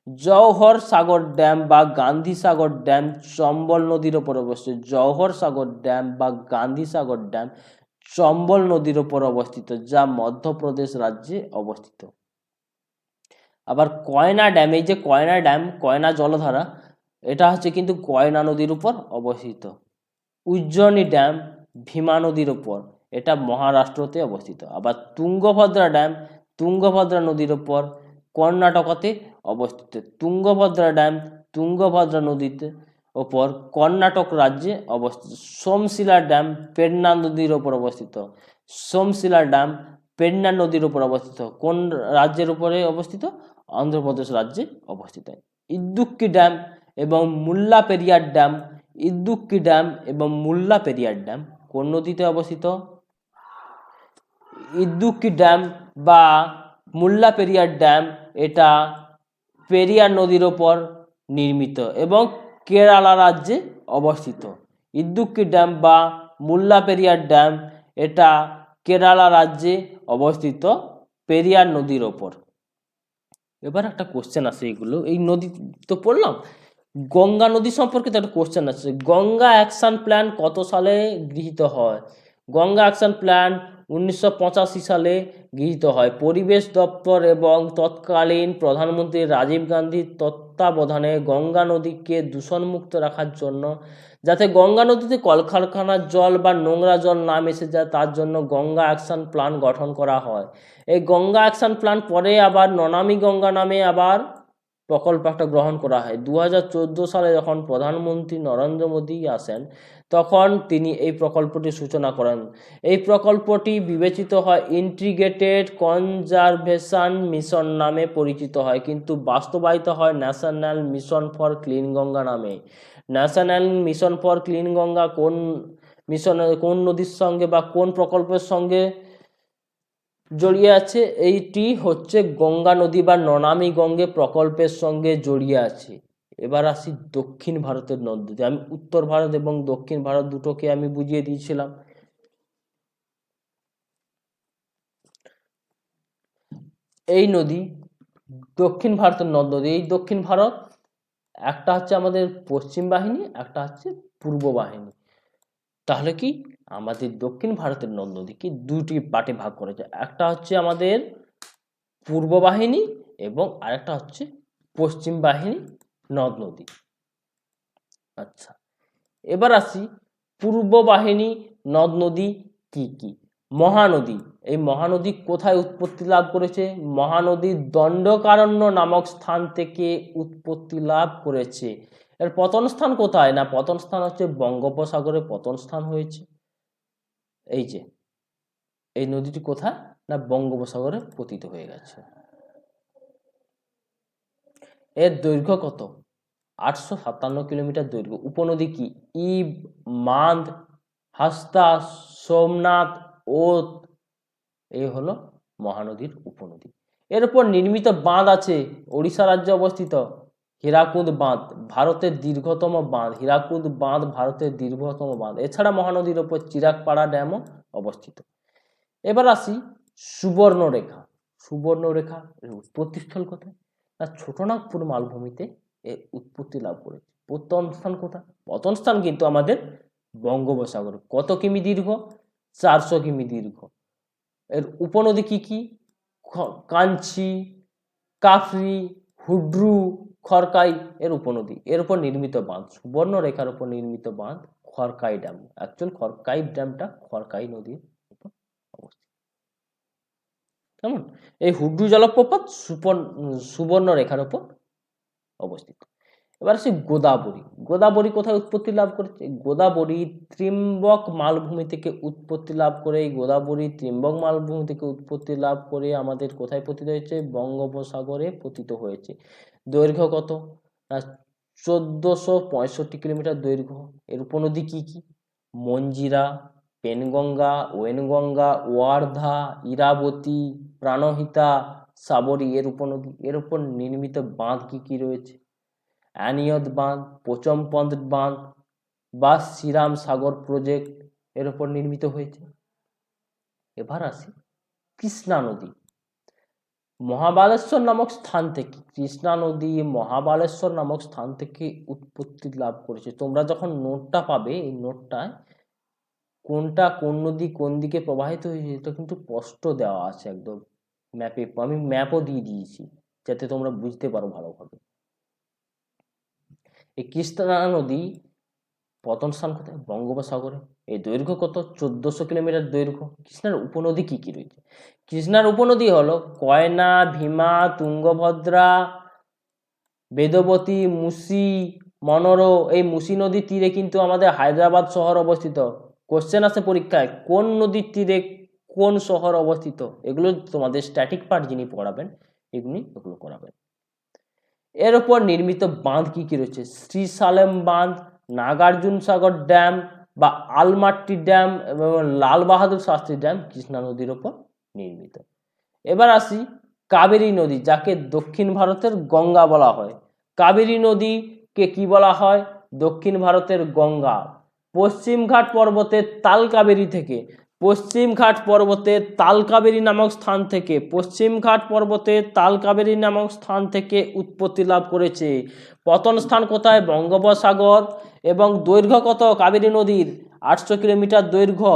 জওহর সাগর ড্যাম বা গান্ধী সাগর ড্যাম চম্বল নদীর উপর অবস্থিত, জওহর সাগর ড্যাম বা গান্ধী সাগর ড্যাম চম্বল নদীর উপর অবস্থিত, যা মধ্যপ্রদেশ রাজ্যে অবস্থিত। আবার কয়না ড্যাম, এই যে কয়না ড্যাম, কয়না জলধারা, এটা হচ্ছে কিন্তু কয়না নদীর উপর অবস্থিত। উজ্জয়িনী ড্যাম ভীমা নদীর উপর, এটা মহারাষ্ট্রতে অবস্থিত। আবার তুঙ্গভদ্রা ড্যাম, তুঙ্গভদ্রা নদীর উপর কর্ণাটকতে অবস্থিত। তুঙ্গভদ্রা ড্যাম তুঙ্গভদ্রা নদীতে ওপর কর্ণাটক রাজ্যে অবস্থিত। সোমশিলা ড্যাম পেন্না নদীর ওপর অবস্থিত, সোমশিলা ড্যাম পেন্না নদীর উপর অবস্থিত। কোন রাজ্যের উপরে অবস্থিত? অন্ধ্রপ্রদেশ রাজ্যে অবস্থিত। ইদ্দুক্কি ড্যাম এবং মুল্লা পেরিয়ার ড্যাম, ইদ্দুক্কি ড্যাম এবং মুল্লা পেরিয়ার ড্যাম কোন নদীতে অবস্থিত? ইদ্দুক্কি ড্যাম বা মুল্লা পেরিয়ার ড্যাম, এটা পেরিয়ার নদীর ওপর নির্মিত এবং কেরালা রাজ্যে অবস্থিত। ইদুক্কি ড্যাম বা মুল্লাপেরিয়ার ড্যাম, এটা কেরালা রাজ্যে অবস্থিত পেরিয়ার নদীর ওপর। এবার একটা কোশ্চেন আছে, এগুলো এই নদী তো পড়লাম, গঙ্গা নদী সম্পর্কে তো একটা কোশ্চেন আছে। গঙ্গা অ্যাকশন প্ল্যান কত সালে গৃহীত হয়? গঙ্গা অ্যাকশন প্ল্যান 1985 সালে গৃহীত হয়। পরিবেশ দপ্তর এবং তৎকালীন প্রধানমন্ত্রী রাজীব গান্ধীর তত্ত্বাবধানে গঙ্গা নদীকে দূষণমুক্ত রাখার জন্য, যাতে গঙ্গা নদীতে কলকারখানার জল বা নোংরা জল না মিশে যায়, তার জন্য গঙ্গা অ্যাকশন প্ল্যান গঠন করা হয়। এই গঙ্গা অ্যাকশন প্ল্যান পরে আবার নমামি গঙ্গা নামে আবার প্রকল্প একটা গ্রহণ করা হয়। 2014 সালে যখন প্রধানমন্ত্রী নরেন্দ্র মোদী আসেন, তখন তিনি এই প্রকল্পটির সূচনা করেন। এই প্রকল্পটি বিবেচিত হয় ইন্টিগ্রেটেড কনজারভেশন মিশন নামে পরিচিত হয়, কিন্তু বাস্তবায়িত হয় national mission for clean Ganga নামে। National mission for clean Ganga কোন মিশন, কোন নদীর সঙ্গে বা কোন প্রকল্পের সঙ্গে জড়িয়ে আছে? এইটি হচ্ছে গঙ্গা নদী বা নমামি গঙ্গে প্রকল্পের সঙ্গে জড়িয়ে আছে। এবার আসি দক্ষিণ ভারতের নদী। আমি উত্তর ভারত এবং দক্ষিণ ভারত দুটোকে আমি বুঝিয়ে দিয়েছিলাম। এই নদী দক্ষিণ ভারতের নদী। এই দক্ষিণ ভারত, একটা হচ্ছে আমাদের পশ্চিম বাহিনী, একটা হচ্ছে পূর্ব বাহিনী। তাহলে কি আমাদের দক্ষিণ ভারতের নদ নদীকে দুটি পার্টে ভাগ করা যায়, একটা হচ্ছে আমাদের পূর্ব বাহিনী এবং আরেকটা হচ্ছে পশ্চিম বাহিনী নদ নদী। আচ্ছা, এবার আসি পূর্ব বাহিনী নদ নদী কি কি। মহানদী, এই মহানদী কোথায় উৎপত্তি লাভ করেছে? মহানদী দণ্ডকারণ্য নামক স্থান থেকে উৎপত্তি লাভ করেছে। এর পতন স্থান কোথায়? না, পতন স্থান হচ্ছে বঙ্গোপসাগরে পতন স্থান হয়েছে। এই যে এই নদীটি কোথায়? না, বঙ্গোপসাগরে পতিত হয়ে গেছে। এর দৈর্ঘ্য কত? 857 কিলোমিটার দৈর্ঘ্য। উপনদী কি? ইব, মান্দ, হাস্তা, সোমনাথ, ওত, এই হলো মহানদীর উপনদী। এর উপর নির্মিত বাঁধ আছে। ওড়িশা রাজ্যে অবস্থিত হীরাকুদ বাঁধ ভারতের দীর্ঘতম বাঁধ। হীরাকুদ বাঁধ ভারতের দীর্ঘতম বাঁধ। এছাড়া মহানদীর উপর চিরাগপাড়া ড্যামও অবস্থিত। এবার আসি সুবর্ণরেখা। সুবর্ণরেখা এর উৎপত্তিস্থল কোথায়? না, ছোটনাগপুর মালভূমিতে এর উৎপত্তি লাভ করেছে। পতন স্থান কোথায়? পতন স্থান কিন্তু আমাদের বঙ্গোপসাগরে। কত কিমি দীর্ঘ? 400 কিমি দীর্ঘ। এর উপনদী কি কি? কাঞ্চি, কাফরি, হুড্রু, খড়কাই এর উপনদী। এর উপর নির্মিত বাঁধ, সুবর্ণরেখার উপর নির্মিত বাঁধ খড়কাই ড্যাম। অ্যাকচুয়াল খড়কাই ড্যামটা খড়কাই নদীর উপর অবস্থিত। কেমন? এই হুড্রু জলপ্রপাত সুবর্ণরেখার উপর অবস্থিত। এবার আসি গোদাবরী। গোদাবরী কোথায় উৎপত্তি লাভ করেছে? গোদাবরী ত্রিম্বক মালভূমি থেকে উৎপত্তি লাভ করে। এই গোদাবরী ত্রিম্বক মালভূমি থেকে উৎপত্তি লাভ করে আমাদের কোথায় পতিত হয়েছে? বঙ্গোপসাগরে পতিত হয়েছে। দৈর্ঘ্য কত? 1465 কিলোমিটার দৈর্ঘ্য। এর উপনদী কি কি? মঞ্জিরা, পেনগঙ্গা, ওয়েনগঙ্গা, ওয়ার্ধা, ইরাবতী, প্রাণহিতা, সাবরী এর উপনদী। এর উপর নির্মিত বাঁধ কি কি রয়েছে? অ্যানিয়ত বাঁধ, পোচমপন্দ বাঁধ বা শ্রীরাম সাগর প্রজেক্ট এর উপর নির্মিত হয়েছে। এবার আসি কৃষ্ণা নদী। মহাবালেশ্বর নামক স্থান থেকে, কৃষ্ণা নদী মহাবালেশ্বর নামক স্থান থেকে উৎপত্তি লাভ করেছে। তোমরা যখন নোটটা পাবে, এই নোটটায় কোনটা কোন নদী কোন দিকে প্রবাহিত হয়েছে এটা কিন্তু স্পষ্ট দেওয়া আছে একদম ম্যাপে। আমি ম্যাপও দিয়ে দিয়েছি যাতে তোমরা বুঝতে পারো ভালোভাবে। এই কৃষ্ণা নদী পতন স্থান কোথায়? বঙ্গোপসাগরে। এই দৈর্ঘ্য কত? 1400 কিলোমিটার দৈর্ঘ্য। কৃষ্ণার উপনদী কি কি রয়েছে? কৃষ্ণার উপনদী হলো কয়না, ভীমা, তুঙ্গভদ্রা, বেদবতী, মুসি, মনোরো। এই মুসি নদীর তীরে কিন্তু আমাদের হায়দ্রাবাদ শহর অবস্থিত। কোশ্চেন আসে পরীক্ষায়, কোন নদীর তীরে কোন শহর অবস্থিত? এগুলো তোমাদের স্ট্যাটিক পার্ট যিনি পড়াবেন এগুলো করাবেন। এর উপর নির্মিত বাঁধ কি কি রয়েছে? শ্রীসালেম বাঁধ, নাগার্জুন সাগর ড্যাম বা আলমাট্টি ড্যাম এবং লাল বাহাদুর শাস্ত্রী ড্যাম কৃষ্ণা নদীর উপর নির্মিত। এবার আসি কাবেরী নদী, যাকে দক্ষিণ ভারতের গঙ্গা বলা হয়। কাবেরী নদীকে কি বলা হয়? দক্ষিণ ভারতের গঙ্গা। পশ্চিমঘাট পর্বতের তালকাবেরী থেকে, পশ্চিমঘাট পর্বতের তালকাবেরী নামক স্থান থেকে, পশ্চিমঘাট পর্বতের তালকাবেরী নামক স্থান থেকে উৎপত্তি লাভ করেছে। পতন স্থান কোথায়? বঙ্গোপসাগর। এবং দৈর্ঘ্য কত কাবেরী নদীর? 800 কিলোমিটার দৈর্ঘ্য।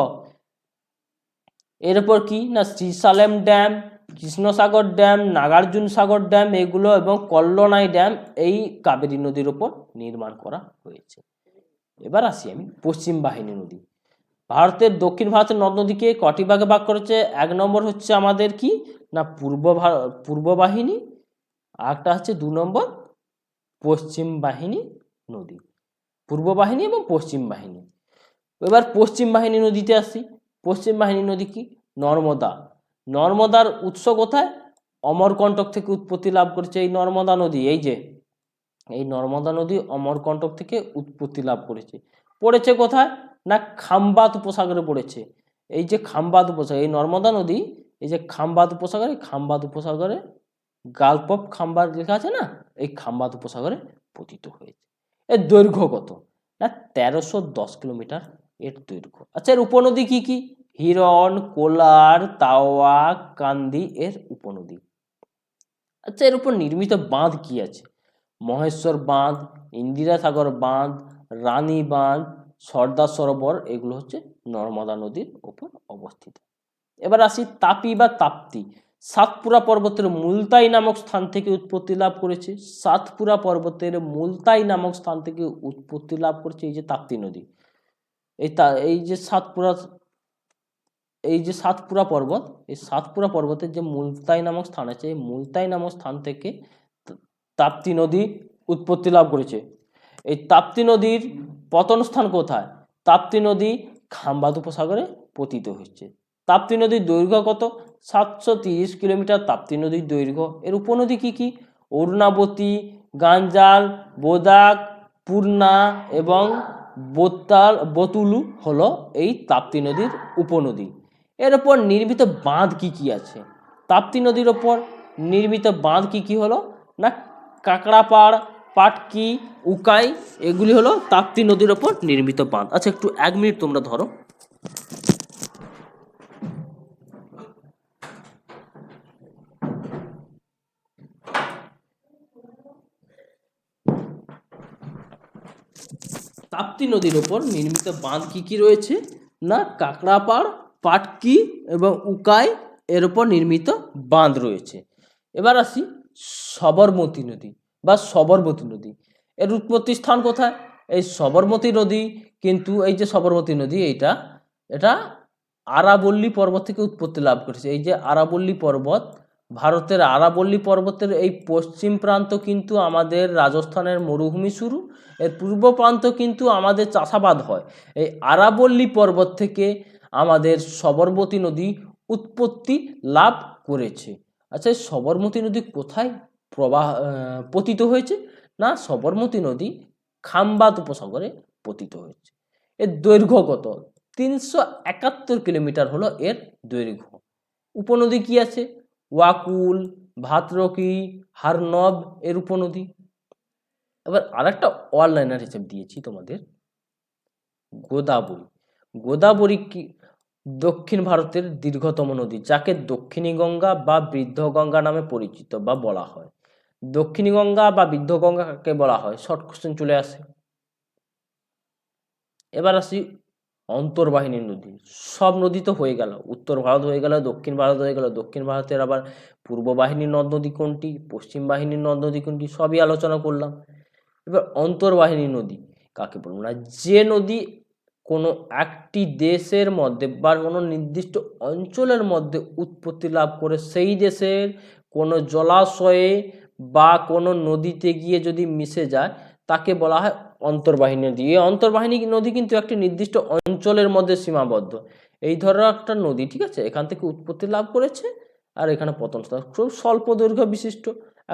এরপর কি না শ্রীসালেম ড্যাম, কৃষ্ণসাগর ড্যাম, নাগার্জুন সাগর ড্যাম এগুলো এবং কল্লনাই ড্যাম এই কাবেরী নদীর উপর নির্মাণ করা হয়েছে। এবার আসি আমি পশ্চিম বাহিনী নদী। ভারতের দক্ষিণ ভারতের নদ নদীকে কটি ভাগে ভাগ করেছে? 1 নম্বর হচ্ছে আমাদের কি না পূর্ব বাহিনী, আর একটা হচ্ছে 2 নম্বর পশ্চিম বাহিনী নদী। পূর্ব বাহিনী এবং পশ্চিম বাহিনী। এবার পশ্চিম বাহিনী নদীতে আসি। পশ্চিম বাহিনী নদী কি? নর্মদা। নর্মদার উৎস কোথায়? অমরকণ্টক থেকে উৎপত্তি লাভ করেছে এই নর্মদা নদী। এই যে এই নর্মদা নদী অমরকণ্টক থেকে উৎপত্তি লাভ করেছে। পড়েছে কোথায়? না খাম্বাত উপসাগরে পড়েছে। এই যে খাম্বাত উপসাগর, এই নর্মদা নদী এই যে খাম্বাত উপসাগরে, খাম্বাত উপসাগরে গালফ অফ খাম্বার লেখা আছে না, এই খাম্বাত উপসাগরে পতিত হয়েছে। এর দৈর্ঘ্য কত? না 1310 কিলোমিটার এর দৈর্ঘ্য। আচ্ছা, এর উপনদী কি কি? হিরণ, কোলার, তাওয়া, কান্দি এর উপনদী। আচ্ছা, এর উপর নির্মিত বাঁধ কি আছে? মহেশ্বর বাঁধ, ইন্দিরা সাগর বাঁধ, রানী বাঁধ, সর্দার সরোবর এগুলো হচ্ছে নর্মদা নদীর উপর অবস্থিত। এবার আসি তাপি বা তাপ্তি। সাতপুরা পর্বতের মুলতাই নামক স্থান থেকে উৎপত্তি লাভ করেছে। সাতপুরা পর্বতের মুলতাই নামক স্থান থেকে উৎপত্তি লাভ করেছে এই যে তাপ্তি নদী। এই যে সাতপুরা পর্বত, এই সাতপুরা পর্বতের যে মুলতাই নামক স্থান আছে, এই মুলতাই নামক স্থান থেকে তাপ্তি নদী উৎপত্তি লাভ করেছে। এই তাপ্তি নদীর পতন স্থান কোথায়? তাপ্তি নদী খাম্বাত উপসাগরে পতিত হচ্ছে। তাপ্তি নদীর দৈর্ঘ্য কত? 730 কিলোমিটার তাপ্তি নদীর দৈর্ঘ্য। এর উপনদী কি কি? অরুণাবতী, গাঞ্জাল, বোদাক, পূর্ণা এবং বতুলু হলো এই তাপ্তি নদীর উপনদী। এর ওপর নির্মিত বাঁধ কি কি আছে? তাপ্তি নদীর ওপর নির্মিত বাঁধ কি কি হলো না কাকড়াপাড়, পাটকি, উকাই এগুলি হলো তাপ্তি নদীর ওপর নির্মিত বাঁধ। আচ্ছা, একটু 1 মিনিট তোমরা ধরো। তাপ্তি নদীর ওপর নির্মিত বাঁধ কি কি রয়েছে না কাকড়াপাড়, পাটকি এবং উকাই এর ওপর নির্মিত বাঁধ রয়েছে। এবার আসি সবরমতী নদী বা সবরমতী নদী। এর উৎপত্তি স্থান কোথায়? এই সবরমতী নদী কিন্তু এই যে সবরমতী নদী এটা আরাবল্লী পর্বত থেকে উৎপত্তি লাভ করেছে। এই যে আরাবল্লী পর্বত, ভারতের আরাবল্লী পর্বতের এই পশ্চিম প্রান্ত কিন্তু আমাদের রাজস্থানের মরুভূমি শুরু, এর পূর্ব প্রান্ত কিন্তু আমাদের চাষাবাদ হয়। এই আরাবল্লী পর্বত থেকে আমাদের সবরমতী নদী উৎপত্তি লাভ করেছে। আচ্ছা, সবরমতী নদী কোথায় পতিত হয়েছে না সবরমতী নদী খাম্বাত উপসাগরে পতিত হয়েছে। এর দৈর্ঘ্য কত? 371 কিলোমিটার হলো এর দৈর্ঘ্য। উপনদী কি আছে? ওয়াকুল, ভাতরকি, হারনব এর উপনদী। এবার আরেকটা ওয়ানলাইনার হিসেবে দিয়েছি তোমাদের, গোদাবরী। গোদাবরী কি দক্ষিণ ভারতের দীর্ঘতম নদী, যাকে দক্ষিণী গঙ্গা বা বৃদ্ধ গঙ্গা নামে পরিচিত বা বলা হয়। দক্ষিণী গঙ্গা বা বৃদ্ধ গঙ্গা কাকে বলা হয়? শর্ট কোশ্চেন চলে আসে। এবার আসি অন্তর্বাহিনী নদী। সব নদী তো হয়ে গেল, উত্তর ভারত হয়ে গেল, দক্ষিণ ভারত হয়ে গেল। দক্ষিণ ভারতের আবার পূর্ব বাহিনীর নদ নদী কোনটি, পশ্চিম বাহিনীর নদ নদী কোনটি, সবই আলোচনা করলাম। এবার অন্তর্বাহিনী নদী কাকে বলবো না যে নদী কোনো একটি দেশের মধ্যে বা কোনো নির্দিষ্ট অঞ্চলের মধ্যে উৎপত্তি লাভ করে সেই দেশের কোনো জলাশয়ে বা কোনো নদীতে গিয়ে যদি মিশে যায় তাকে বলা হয় অন্তর্বাহিনী নদী। এই অন্তর্বাহিনী নদী কিন্তু একটি নির্দিষ্ট অঞ্চলের মধ্যে সীমাবদ্ধ। এই ধরনের একটা নদী, ঠিক আছে, এখান থেকে উৎপত্তি লাভ করেছে আর এখানে পতন খুব স্বল্প দৈর্ঘ্য বিশিষ্ট,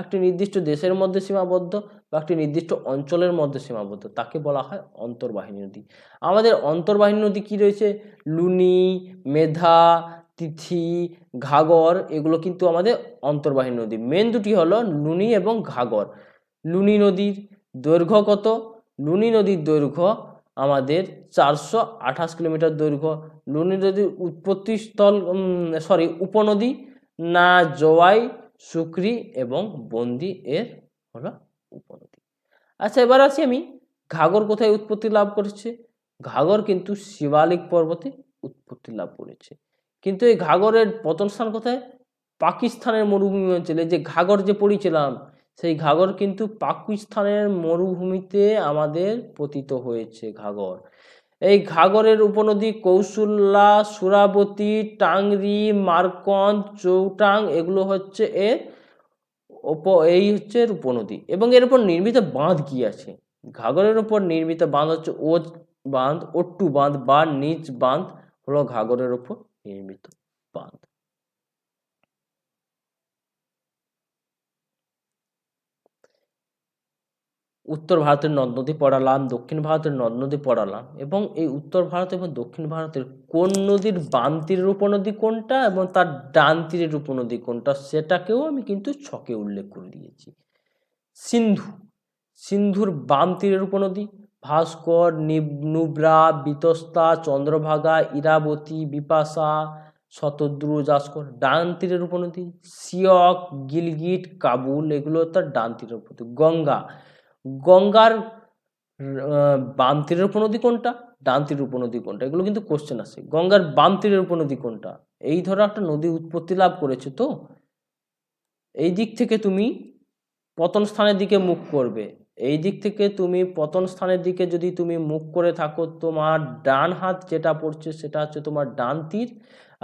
একটি নির্দিষ্ট দেশের মধ্যে সীমাবদ্ধ বা একটি নির্দিষ্ট অঞ্চলের মধ্যে সীমাবদ্ধ, তাকে বলা হয় অন্তর্বাহিনী নদী। আমাদের অন্তর্বাহিনী নদী কি রয়েছে? লুনি, মেধা, তিথি, ঘাগর এগুলো কিন্তু আমাদের অন্তর্বাহিনী নদী। মেন দুটি হলো লুনি এবং ঘাগর। লুনি নদীর দৈর্ঘ্য কত? লুনি নদীর দৈর্ঘ্য আমাদের 428 কিলোমিটার দৈর্ঘ্য। লুনি নদীর উৎপত্তিস্থল উপনদী না জোয়াই, সুক্রি এবং বন্দি এর হলো উপনদী। আচ্ছা, এবার আছি আমি ঘাগর কোথায় উৎপত্তি লাভ করেছে? ঘাগর কিন্তু শিবালিক পর্বতে উৎপত্তি লাভ করেছে। কিন্তু এই ঘাগরের পতন স্থান কোথায়? পাকিস্তানের মরুভূমি অঞ্চলে। যে ঘাগর যে পড়েছিলাম, সেই ঘাগর কিন্তু পাকিস্তানের মরুভূমিতে আমাদের পতিত হয়েছে ঘাগর। এই ঘাগরের উপনদী কৌশল্যা, সুরাবতী, টাংরি, মারকন্দ, চৌটাং এগুলো হচ্ছে এই হচ্ছে এর উপনদী। এবং এর উপর নির্মিত বাঁধ কি আছে? ঘাগরের উপর নির্মিত বাঁধ হচ্ছে ওজ বাঁধ, ওট্টু বাঁধ বা নিচ বাঁধ হলো ঘাগরের উপর নির্মিত বাঁধ। উত্তর ভারতের নদ নদী পড়ালাম, দক্ষিণ ভারতের নদ নদী পড়ালাম, এবং এই উত্তর ভারত এবং দক্ষিণ ভারতের কোন নদীর বাম তীরের উপনদী কোনটা এবং তার ডান তীরের উপনদী কোনটা সেটাকেও আমি কিন্তু ছকে উল্লেখ করে দিয়েছি। সিন্ধু, সিন্ধুর বাম তীরের উপনদী ভাস্কর, নুব্রা, বিতস্তা, চন্দ্রভাগা, ইরাবতী, বিপাশা, শতদ্রু, জাস্কর। ডান তীরের উপনদী সিয়ক, গিলগিট, কাবুল এগুলো তার ডান তীরের উপনদী। গঙ্গা, গঙ্গার বাম তীরের উপনদী কোনটা, ডান তীরের উপনদী কোনটা, এগুলো কিন্তু কোশ্চেন আসে। গঙ্গার বাম তীরের উপনদী কোনটা? এই ধরো একটা নদী উৎপত্তি লাভ করেছে, তো এই দিক থেকে তুমি পতন স্থানের দিকে মুখ করবে। এই দিক থেকে তুমি পতন স্থানের দিকে যদি তুমি মুখ করে থাকো, তোমার ডান হাত যেটা পড়ছে সেটা হচ্ছে তোমার ডান তীর,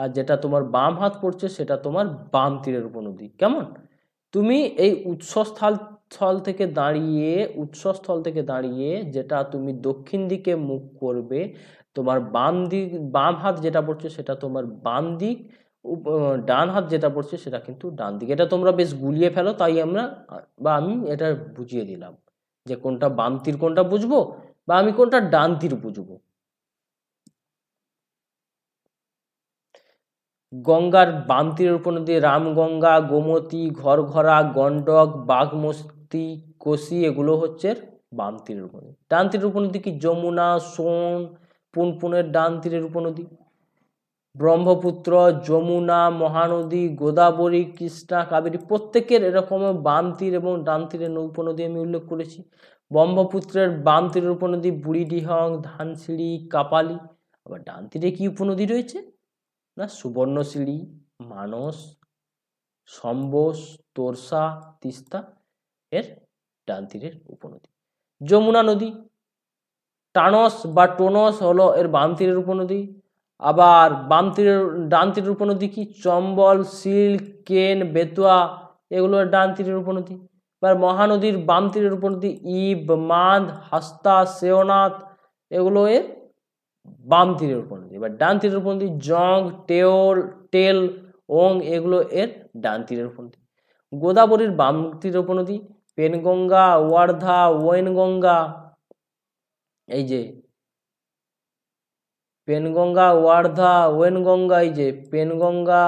আর যেটা তোমার বাম হাত পড়ছে সেটা তোমার বাম তীরের উপনদী। কেমন? তুমি এই উৎসস্থল থেকে দাঁড়িয়ে যেটা তুমি দক্ষিণ দিকে মুখ করবে, তোমার বাম হাত যেটা পড়ছে সেটা তোমার বাম দিক, ডান হাত যেটা পড়ছে সেটা কিন্তু ডান দিক। এটা তোমরা বেশ গুলিয়ে ফেলো, তাই আমি এটা বুঝিয়ে দিলাম যে কোনটা বাম তীর কোনটা বুঝবো, বা আমি কোনটা ডান তীর বুঝবো। গঙ্গার বাম তীরের উপনদী রামগঙ্গা, গোমতী, ঘরঘরা, গণ্ডক, বাঘমতি, কোশি এগুলো হচ্ছে বাম তীরের উপনদী। ডান তীরের উপনদী কি? যমুনা, সোন, পুনপুনের ডান তীরের উপনদী। ব্রহ্মপুত্র, যমুনা, মহানদী, গোদাবরী, কৃষ্ণা, কাবেরী প্রত্যেকের এরকম বাম তীর এবং ডান তীরের উপনদী আমি উল্লেখ করেছি। ব্রহ্মপুত্রের বাম তীরের উপনদী বুড়িডিহং, ধানসিঁড়ি, কাপালি। আবার ডান তীরে কি উপনদী রয়েছে না? সুবর্ণশিরি, মানস, সম্বোস, তোরসা, তিস্তা এর ডান তীরের উপনদী। যমুনা নদী টানস বা টোনস হলো এর বাম তীরের উপনদী। আবার ডান তীরের উপনদী কি? চম্বল, শিল, কেন, বেতুয়া এগুলো ডান তীরের উপনদী। এবার মহানদীর বাম তীরের উপনদী ইব, মাদ, হাস্তা, শেওনাথ এগুলো এর বাম তীরের উপনদী। এবার ডান তীরের উপনদী জং, টেল, ওং এগুলো এর ডান তীরের উপনদী। গোদাবরীর বাম তীরের উপনদী পেনগঙ্গা, ওয়ার্ধা, ওয়েনগঙ্গা। এই যে পেনগঙ্গা, ওয়ার্ধা, ওয়েনগঙ্গা, এই যে পেনগঙ্গা,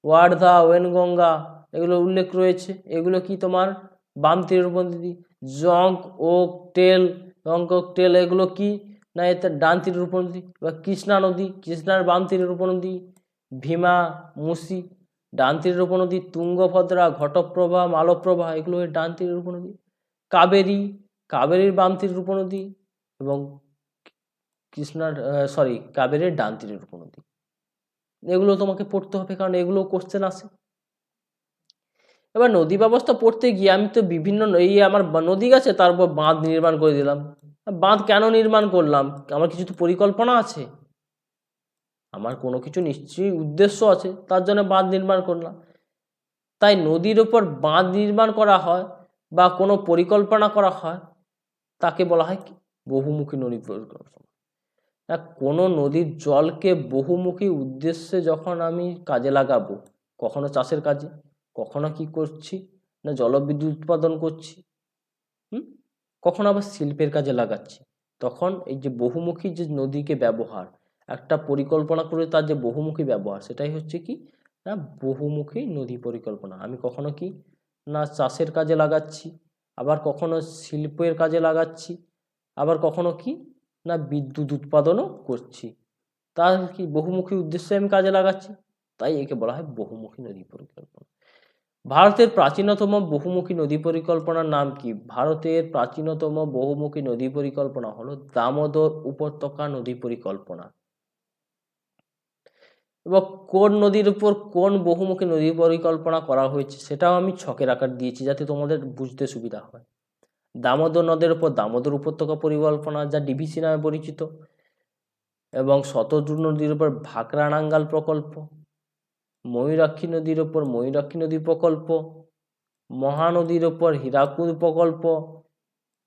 ওয়ার্ধা, ওয়েনগঙ্গা এগুলো উল্লেখ রয়েছে। এগুলো কি তোমার বাম তীরের উপনদী। জং ওক টেল এগুলো কি না এতে ডান তীরের উপনদী। বা কৃষ্ণা নদী, কৃষ্ণার বাম তীরের উপনদী ভীমা, মুসি ডান তীরের উপনদী। তুঙ্গভদ্রা, ঘটপ্রভা, মালপ্রভা এগুলো ডান তীরের উপনদী। কাবেরীর বাম তীরের উপনদী এবং কাবেরীর ডান তীরের উপনদী। এগুলো তোমাকে পড়তে হবে, কারণ এগুলো কোশ্চেন আসে। এবার নদী ব্যবস্থা পড়তে গিয়ে আমি তো আমার নদী গেছে, তারপর বাঁধ নির্মাণ করে দিলাম। বাঁধ কেন নির্মাণ করলাম? আমার কিছু তো পরিকল্পনা আছে, আমার কোনো কিছু নিশ্চয়ই উদ্দেশ্য আছে, তার জন্য বাঁধ নির্মাণ করলাম। তাই নদীর ওপর বাঁধ নির্মাণ করা হয় বা কোনো পরিকল্পনা করা হয়, তাকে বলা হয় কি? বহুমুখী নদী পরিকল্পনা। কোনো নদীর জলকে বহুমুখী উদ্দেশ্যে যখন আমি কাজে লাগাবো, কখনো চাষের কাজে, কখনো কি করছি না জলবিদ্যুৎ উৎপাদন করছি, কখনো আবার শিল্পের কাজে লাগাচ্ছি, তখন এই যে বহুমুখী যে নদীকে ব্যবহার, একটা পরিকল্পনা করে তার যে বহুমুখী ব্যবহার, সেটাই হচ্ছে কি না বহুমুখী নদী পরিকল্পনা। আমি কখনো কি না চাষের কাজে লাগাচ্ছি, আবার কখনো শিল্পের কাজে লাগাচ্ছি, আবার কখনো কি না বিদ্যুৎ উৎপাদনও করছি। তার কি বহুমুখী উদ্দেশ্যে আমি কাজে লাগাচ্ছি, তাই একে বলা হয় বহুমুখী নদী পরিকল্পনা। ভারতের প্রাচীনতম বহুমুখী নদী পরিকল্পনার নাম কি? ভারতের প্রাচীনতম বহুমুখী নদী পরিকল্পনা হলো দামোদর উপত্যকা নদী পরিকল্পনা। এবং কোন নদীর উপর কোন বহুমুখী নদী পরিকল্পনা করা হয়েছে সেটাও আমি ছকের আকার দিয়েছি যাতে তোমাদের বুঝতে সুবিধা হয়। দামোদর নদের উপর দামোদর উপত্যকা পরিকল্পনা, যা ডিভিসি নামে পরিচিত, এবং শতদ্রু নদীর উপর ভাকরানাঙ্গাল প্রকল্প, ময়ূরাক্ষী নদীর উপর ময়ূরাক্ষী নদী প্রকল্প, মহানদীর উপর হীরাকুদ প্রকল্প,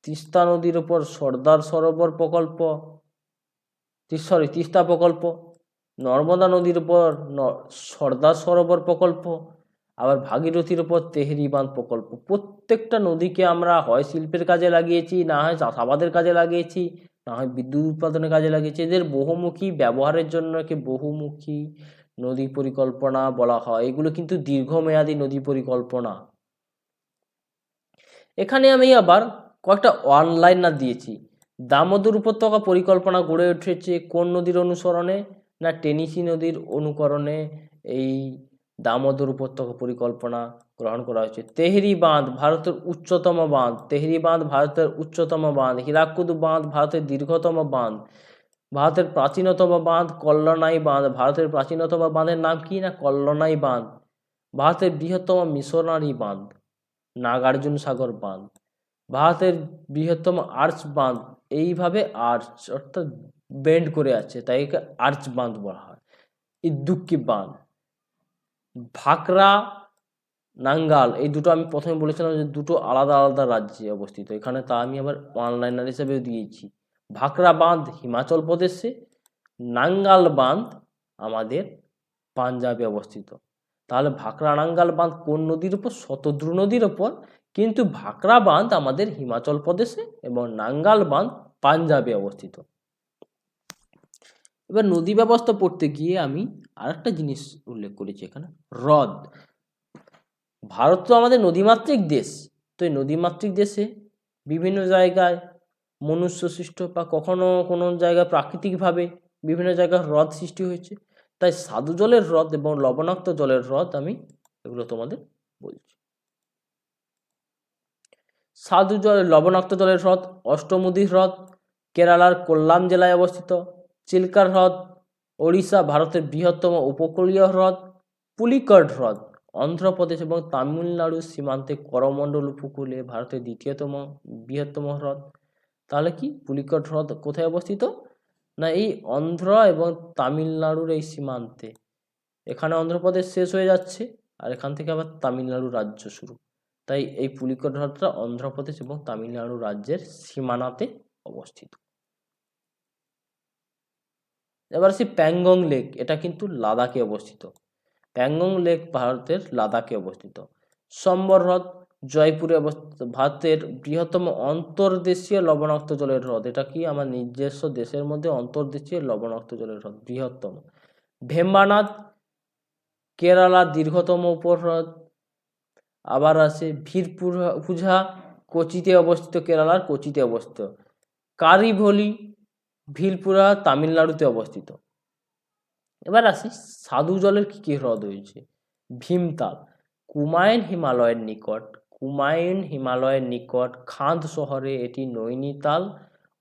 তিস্তা নদীর উপর সর্দার সরোবর প্রকল্প, তিস্তা প্রকল্প, নর্মদা নদীর উপর সর্দার সরোবর প্রকল্প, আবার ভাগীরথীর উপর তেহরি বাঁধ প্রকল্প। প্রত্যেকটা নদীকে আমরা হয় শিল্পের কাজে লাগিয়েছি, না হয় চাষাবাদের কাজে লাগিয়েছি, না হয় বিদ্যুৎ উৎপাদনের কাজে লাগিয়েছি। এদের বহুমুখী ব্যবহারের জন্য একে বহুমুখী নদী পরিকল্পনা বলা হয়। এগুলো কিন্তু দীর্ঘমেয়াদী নদী পরিকল্পনা। এখানে আমি আবার কয়েকটা অনলাইনার দিয়েছি। দামোদর উপত্যকা পরিকল্পনা গড়ে উঠেছে কোন নদীর অনুসরণে? না টেনিসি নদীর অনুকরণে এই দামোদর উপত্যকা পরিকল্পনা গ্রহণ করা হয়েছে। তেহরি বাঁধ ভারতের উচ্চতম বাঁধ, তেহরি বাঁধ ভারতের উচ্চতম বাঁধ। হীরাকুদ বাঁধ ভারতের দীর্ঘতম বাঁধ। ভারতের প্রাচীনতম বাঁধ কল্যাণাই বাঁধ। ভারতের প্রাচীনতম বাঁধের নাম কি? না কল্যাণাই বাঁধ। ভারতের বৃহত্তম মিশনারি বাঁধ নাগার্জুন সাগর বাঁধ। ভারতের বৃহত্তম আর্চ বাঁধ, এইভাবে আর্চ অর্থাৎ বেন্ড করে আছে, তাই একে আর্চ বাঁধ বলা হয়। ইদ্দুক্কি বাঁধ, ভাকরা নাঙ্গাল, এই দুটো আমি প্রথমে বলেছিলাম যে দুটো আলাদা আলাদা রাজ্যে অবস্থিত, এখানে তা আমি আবার অনলাইনার হিসেবে দিয়েছি। ভাকরা বাঁধ হিমাচল প্রদেশে, নাঙ্গাল বাঁধ আমাদের পাঞ্জাবে অবস্থিত। তাহলে ভাকরা নাঙ্গাল বাঁধ কোন নদীর উপর? শতদ্রু নদীর উপর, কিন্তু ভাকরা বাঁধ আমাদের হিমাচল প্রদেশে এবং নাঙ্গাল বাঁধ পাঞ্জাবে অবস্থিত। এবার নদী ব্যবস্থা পড়তে গিয়ে আমি আরেকটা জিনিস উল্লেখ করেছি এখানে, হ্রদ। ভারত তো আমাদের নদীমাতৃক দেশ, তো এই নদীমাতৃক দেশে বিভিন্ন জায়গায় মনুষ্য সৃষ্ট বা কখনো কোনো জায়গায় প্রাকৃতিকভাবে বিভিন্ন জায়গায় হ্রদ সৃষ্টি হয়েছে। তাই স্বাদু জলের হ্রদ এবং লবণাক্ত জলের হ্রদ আমি এগুলো তোমাদের বলছি। স্বাদু জলের লবণাক্ত জলের হ্রদ অষ্টমুদি হ্রদ কেরালার কোল্লাম জেলায় অবস্থিত। চিল্কা হ্রদ ওড়িশা ভারতের বৃহত্তম উপকূলীয় হ্রদ। পুলিকট হ্রদ অন্ধ্রপ্রদেশ এবং তামিলনাড়ুর সীমান্তে করমণ্ডল উপকূলে ভারতের দ্বিতীয়তম বৃহত্তম হ্রদ। তাহলে কি পুলিকট হ্রদ কোথায় অবস্থিত? না এই অন্ধ্র এবং তামিলনাড়ুর এই সীমান্তে। এখানে অন্ধ্রপ্রদেশ শেষ হয়ে যাচ্ছে আর এখান থেকে আবার তামিলনাড়ু রাজ্য শুরু, তাই এই পুলিকট হ্রদটা অন্ধ্রপ্রদেশ এবং তামিলনাড়ু রাজ্যের সীমানাতে অবস্থিত। এবার আসি প্যাংগং লেক, এটা কিন্তু লাদাখে অবস্থিত। প্যাংগং লেক ভারতের লাদাখে অবস্থিত। সম্বর হ্রদ জয়পুরে অবস্থিত, ভারতের বৃহত্তম অন্তর্দেশীয় লবণাক্ত জলের হ্রদ। এটা কি আমার নিজস্ব দেশের মধ্যে অন্তর্দেশীয় লবণাক্ত জলের হ্রদ, বৃহত্তম। ভেম্বানাথ কেরালার দীর্ঘতম উপহ্রদ। আবার আছে ভিরপুঝা কোচিতে অবস্থিত, কেরালার কোচিতে অবস্থিত। কারিভলি ভিলপুরা তামিলনাড়ুতে অবস্থিত। এবার আসি স্বাদু জলের কি কি হ্রদ হয়েছে। ভীমতাল কুমায়ুন হিমালয়ের নিকট, কুমায়ুন হিমালয়ের নিকট খান্দ শহরে এটি নৈনিতাল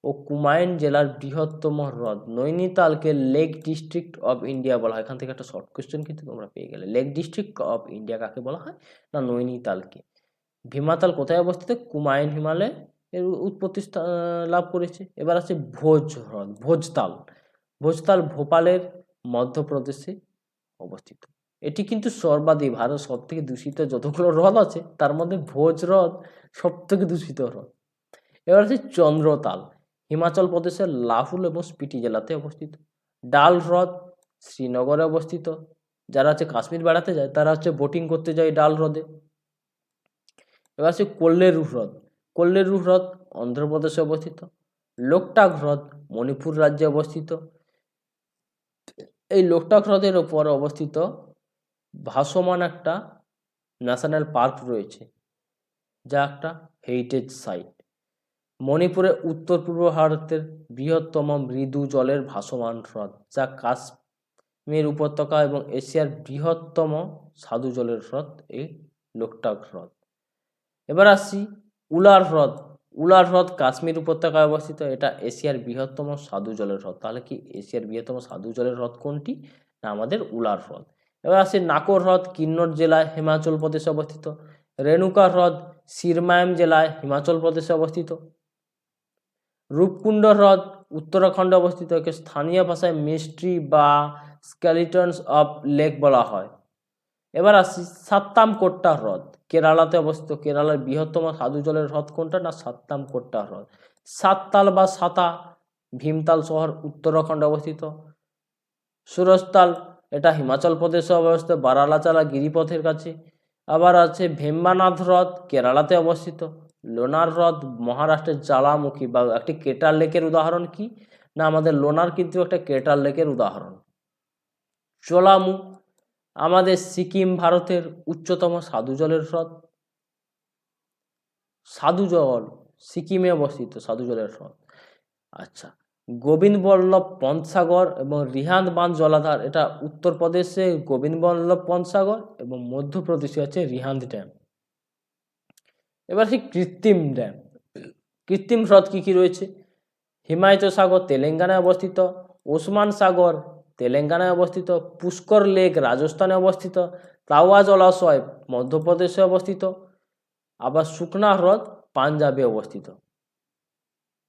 ও কুমায়ুন জেলার বৃহত্তম হ্রদ। নৈনিতালকে লেক ডিস্ট্রিক্ট অফ ইন্ডিয়া বলা হয়। এখান থেকে একটা শর্ট কোয়েশ্চেন কিন্তু তোমরা পেয়ে গেলে। লেক ডিস্ট্রিক্ট অফ ইন্ডিয়া কাকে বলা হয়? না নৈনিতালকে। ভীমাতাল কোথায় অবস্থিত? কুমায়ুন হিমালয়ে এর উৎপত্তি লাভ করেছে। এবার আছে ভোজ হ্রদ, ভোজতাল। ভোজতাল ভোপালের মধ্যপ্রদেশে অবস্থিত। এটি কিন্তু সর্বাধিক ভারত সব থেকে দূষিত যতগুলো হ্রদ আছে তার মধ্যে ভোজ হ্রদ সব থেকে দূষিত হ্রদ। এবার আছে চন্দ্রতাল, হিমাচল প্রদেশের লাহুল এবং স্পিটি জেলাতে অবস্থিত। ডাল হ্রদ শ্রীনগরে অবস্থিত। যারা হচ্ছে কাশ্মীর বেড়াতে যায় তারা হচ্ছে বোটিং করতে যায় ডাল হ্রদে। এবার আছে কোল্লেরু হ্রদ, কোল্লেরু হ্রদ অন্ধ্রপ্রদেশে অবস্থিত। লোকটাক হ্রদ মণিপুর রাজ্যে অবস্থিত। এই লোকটাক হ্রদের ওপর অবস্থিত ভাসমান একটা ন্যাশনাল পার্ক রয়েছে। যা একটা হেরিটেজ সাইট। মণিপুরে উত্তর পূর্ব ভারতের বৃহত্তম মৃদু জলের ভাসমান হ্রদ, যা কাশ্মীর উপত্যকা এবং এশিয়ার বৃহত্তম স্বাদু জলের হ্রদ এই লোকটাক হ্রদ। এবার আসছি উলার হ্রদ। উলার হ্রদ কাশ্মীর উপত্যকায় অবস্থিত। এটা এশিয়ার বৃহত্তম স্বাদু জলের হ্রদ। তাহলে কি এশিয়ার বৃহত্তম স্বাদু জলের হ্রদ কোনটি? না আমাদের উলার হ্রদ। এবার আসি নাকর হ্রদ কিন্নর জেলায় হিমাচল প্রদেশে অবস্থিত। রেণুকা হ্রদ সিরমাইম জেলায় হিমাচল প্রদেশে অবস্থিত। রূপকুণ্ড হ্রদ উত্তরাখণ্ডে অবস্থিত। একে স্থানীয় ভাষায় মিস্ট্রি বা স্কেলিটনস অফ লেক বলা হয়। এবার আসি সাত্তামকোট্টা হ্রদ কেরালাতে অবস্থিত। কেরালার বৃহত্তম স্বাদু জলের হ্রদ কোনটা? না সাত্তামকোট্টা হ্রদ। সাততাল বা সাতা ভীমতাল শহর উত্তরাখণ্ডে অবস্থিত। সুরজতাল এটা হিমাচল প্রদেশে অবস্থিত, বারালাচালা গিরিপথের কাছে। আবার আছে ভেম্বানাথ হ্রদ কেরালাতে অবস্থিত। লোনার হ্রদ মহারাষ্ট্রের জ্বালামুখী বা একটি কেটার লেকের উদাহরণ কি? না আমাদের লোনার কিন্তু একটা কেটার লেকের উদাহরণ। চোলামু আমাদের সিকিম ভারতের উচ্চতম স্বাদু জলের হ্রদ। স্বাদু জল সিকিমে অবস্থিত স্বাদু জলের হ্রদ। আচ্ছা, গোবিন্দ বল্লভ পন্ত সাগর এবং রিহান্দ বাঁধ জলাধার, এটা উত্তরপ্রদেশে গোবিন্দ বল্লভ পন্ত সাগর এবং মধ্যপ্রদেশে আছে রিহান্দ ড্যাম। এবার সেই কৃত্রিম ড্যাম, কৃত্রিম হ্রদ কি কি রয়েছে? হিমায়িত সাগর তেলেঙ্গানায় অবস্থিত। ওসমান সাগর তেলেঙ্গানায় অবস্থিত। পুষ্কর লেক রাজস্থানে অবস্থিত। তাওয়া জলাশয় মধ্যপ্রদেশে অবস্থিত। আবার শুকনা হ্রদ পাঞ্জাবে অবস্থিত।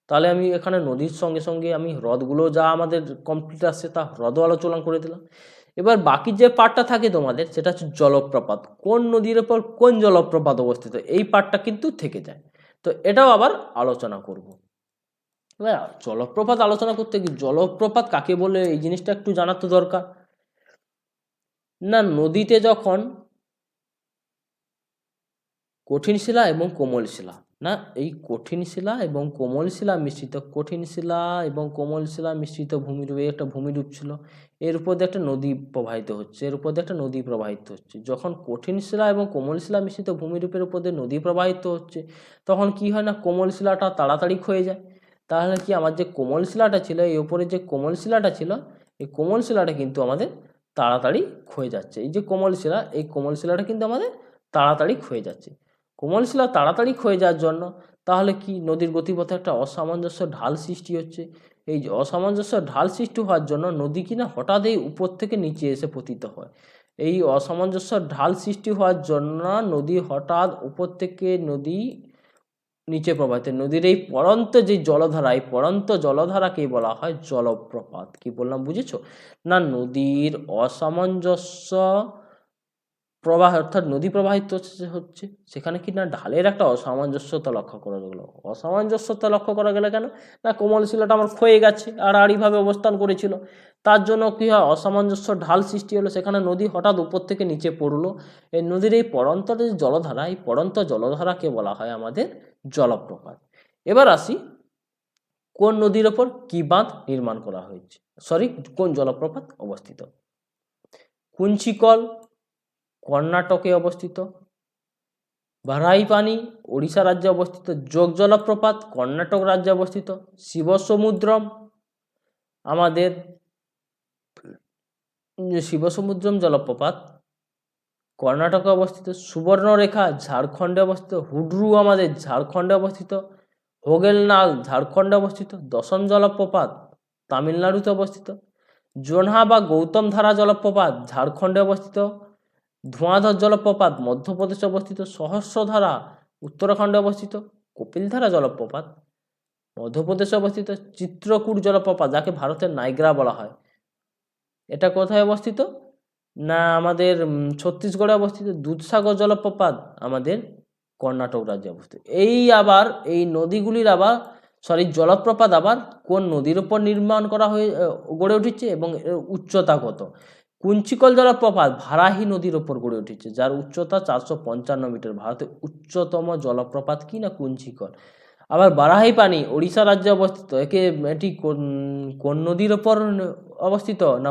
তাহলে আমি এখানে নদীর সঙ্গে সঙ্গে আমি হ্রদগুলো যা আমাদের কমপ্লিট আসছে তা হ্রদও আলোচনা করে দিলাম। এবার বাকি যে পার্টটা থাকে তোমাদের সেটা হচ্ছে জলপ্রপাত। কোন নদীর ওপর কোন জলপ্রপাত অবস্থিত এই পার্টটা কিন্তু থেকে যায়, তো এটাও আবার আলোচনা করব। এবার জলপ্রপাত আলোচনা করতে কি জলপ্রপাত কাকে বলে এই জিনিসটা একটু জানার তো দরকার। না নদীতে যখন কঠিন শিলা এবং কোমল শিলা, না এই কঠিন শিলা এবং কোমল শিলা মিশ্রিত, কঠিন শিলা এবং কোমল শিলা মিশ্রিত ভূমিরূপ, এই একটা ভূমিরূপ ছিল, এর উপর দিয়ে একটা নদী প্রবাহিত হচ্ছে, এর উপর দিয়ে একটা নদী প্রবাহিত হচ্ছে। যখন কঠিন শিলা এবং কোমল শিলা মিশ্রিত ভূমিরূপের উপর দিয়ে নদী প্রবাহিত হচ্ছে তখন কি হয় না কোমল শিলাটা তাড়াতাড়ি ক্ষয়ে যায়। তাহলে কি আমার যে কোমল শিলাটা ছিল এই উপরে যে কোমল শিলাটা ছিল এই কোমল শিলাটা কিন্তু আমাদের তাড়াতাড়ি ক্ষয়ে যাচ্ছে। এই যে কোমল শিলা এই কোমল শিলাটা কিন্তু আমাদের তাড়াতাড়ি ক্ষয়ে যাচ্ছে। কোমল শিলা তাড়াতাড়ি ক্ষয়ে যাওয়ার জন্য তাহলে কি নদীর গতিপথে একটা অসামঞ্জস্য ঢাল সৃষ্টি হচ্ছে। এই যে অসামঞ্জস্য ঢাল সৃষ্টি হওয়ার জন্য নদী কিনা হঠাৎ এই উপর থেকে নিচে এসে পতিত হয়। এই অসামঞ্জস্য ঢাল সৃষ্টি হওয়ার জন্য নদী হঠাৎ উপর থেকে নদী নিচে প্রবাহিত, নদীর এই পড়ন্ত যে জলধারা এই পড়ন্ত জলধারাকেই বলা হয় জলপ্রপাত। কি বললাম বুঝেছো? না নদীর অসামঞ্জস্য প্রবাহ অর্থাৎ নদী প্রবাহিত হচ্ছে সেখানে কি না ঢালের একটা অসামঞ্জস্যতা লক্ষ্য করা গেল। অসামঞ্জস্যতা লক্ষ্য করা গেলে কেন? না কোমল শিলাটা আমার ক্ষয়ে গেছে আর আড়িভাবে অবস্থান করেছিল, তার জন্য কি হয় অসামঞ্জস্য ঢাল সৃষ্টি হলো, সেখানে নদী হঠাৎ উপর থেকে নিচে পড়লো। এই নদীর এই পড়ন্ত যে জলধারা এই পড়ন্ত জলধারাকে বলা হয় আমাদের জলপ্রপাত। এবার আসি কোন নদীর ওপর কি বাঁধ নির্মাণ করা হয়েছে, সরি কোন জলপ্রপাত অবস্থিত। কুঞ্চিকল কর্ণাটকে অবস্থিত। ভারাইপানি ওড়িশা রাজ্যে অবস্থিত। যোগ জলপ্রপাত কর্ণাটক রাজ্যে অবস্থিত। শিবসমুদ্রম আমাদের শিবসমুদ্রম জলপ্রপাত কর্ণাটকে অবস্থিত। সুবর্ণরেখা ঝাড়খণ্ডে অবস্থিত। হুডরু আমাদের ঝাড়খণ্ডে অবস্থিত। হোগেলনাল ঝাড়খণ্ডে অবস্থিত। দশন জলপ্রপাত তামিলনাড়ুতে অবস্থিত। জোনহা বা গৌতম ধারা জলপ্রপাত ঝাড়খণ্ডে অবস্থিত। ধোঁয়াধর জলপ্রপাত মধ্যপ্রদেশে অবস্থিত। সহস্রধারা উত্তরাখণ্ডে অবস্থিত। কপিলধারা জলপ্রপাত মধ্যপ্রদেশে অবস্থিত। চিত্রকূট জলপ্রপাত যাকে ভারতের নাইগ্রা বলা হয় এটা কোথায় অবস্থিত? না আমাদের ছত্তিশগড়ে অবস্থিত। দুধসাগর জলপ্রপাত আমাদের কর্ণাটক রাজ্যে অবস্থিত। এই আবার এই নদীগুলির আবার জলপ্রপাত আবার কোন নদীর উপর নির্মাণ করা হয়ে গড়ে উঠেছে এবং এর উচ্চতা কত? কুঞ্চিকল জলপ্রপাত ভারাহি নদীর ওপর গড়ে উঠেছে যার উচ্চতা 455 মিটার। ভারতের উচ্চতম জলপ্রপাত কি না কুঞ্চিকল। আবার বারাহি পানি ওড়িশা রাজ্যে অবস্থিত। এটি কোন নদীর ওপর অবস্থিত? না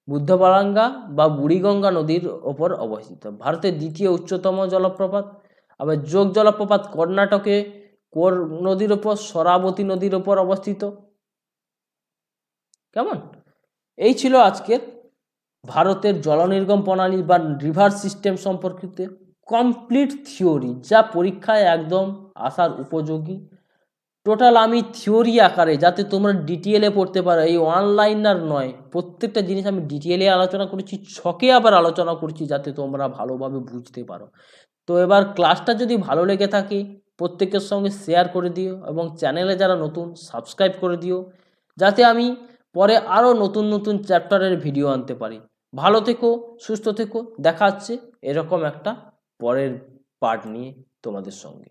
বুদ্ধবালাঙ্গা বা বুড়িগঙ্গা নদীর ওপর অবস্থিত। ভারতের দ্বিতীয় উচ্চতম জলপ্রপাত। আবার যোগ জলপ্রপাত কর্ণাটকে কোন নদীর ওপর? শরাবতী নদীর ওপর অবস্থিত। কেমন? এই ছিল আজকের ভারতের জলনির্গম প্রণালী বা রিভার সিস্টেম সম্পর্কিত কমপ্লিট থিওরি, যা পরীক্ষায় একদম আসার উপযোগী। টোটাল আমি থিওরি আকারে, যাতে তোমরা ডিটেলে পড়তে পারো, এই অনলাইনার নয়, প্রত্যেকটা জিনিস আমি ডিটেলে আলোচনা করেছি, ছকে আবার আলোচনা করছি, যাতে তোমরা ভালোভাবে বুঝতে পারো। তো এবার ক্লাসটা যদি ভালো লেগে থাকে প্রত্যেকের সঙ্গে শেয়ার করে দিও, এবং চ্যানেলে যারা নতুন সাবস্ক্রাইব করে দিও, যাতে আমি পরে আরও নতুন নতুন চ্যাপ্টারের ভিডিও আনতে পারি। ভালো থেকো, সুস্থ থেকো, দেখা হচ্ছে এরকম একটা পরের পার্ট নিয়ে তোমাদের সঙ্গে।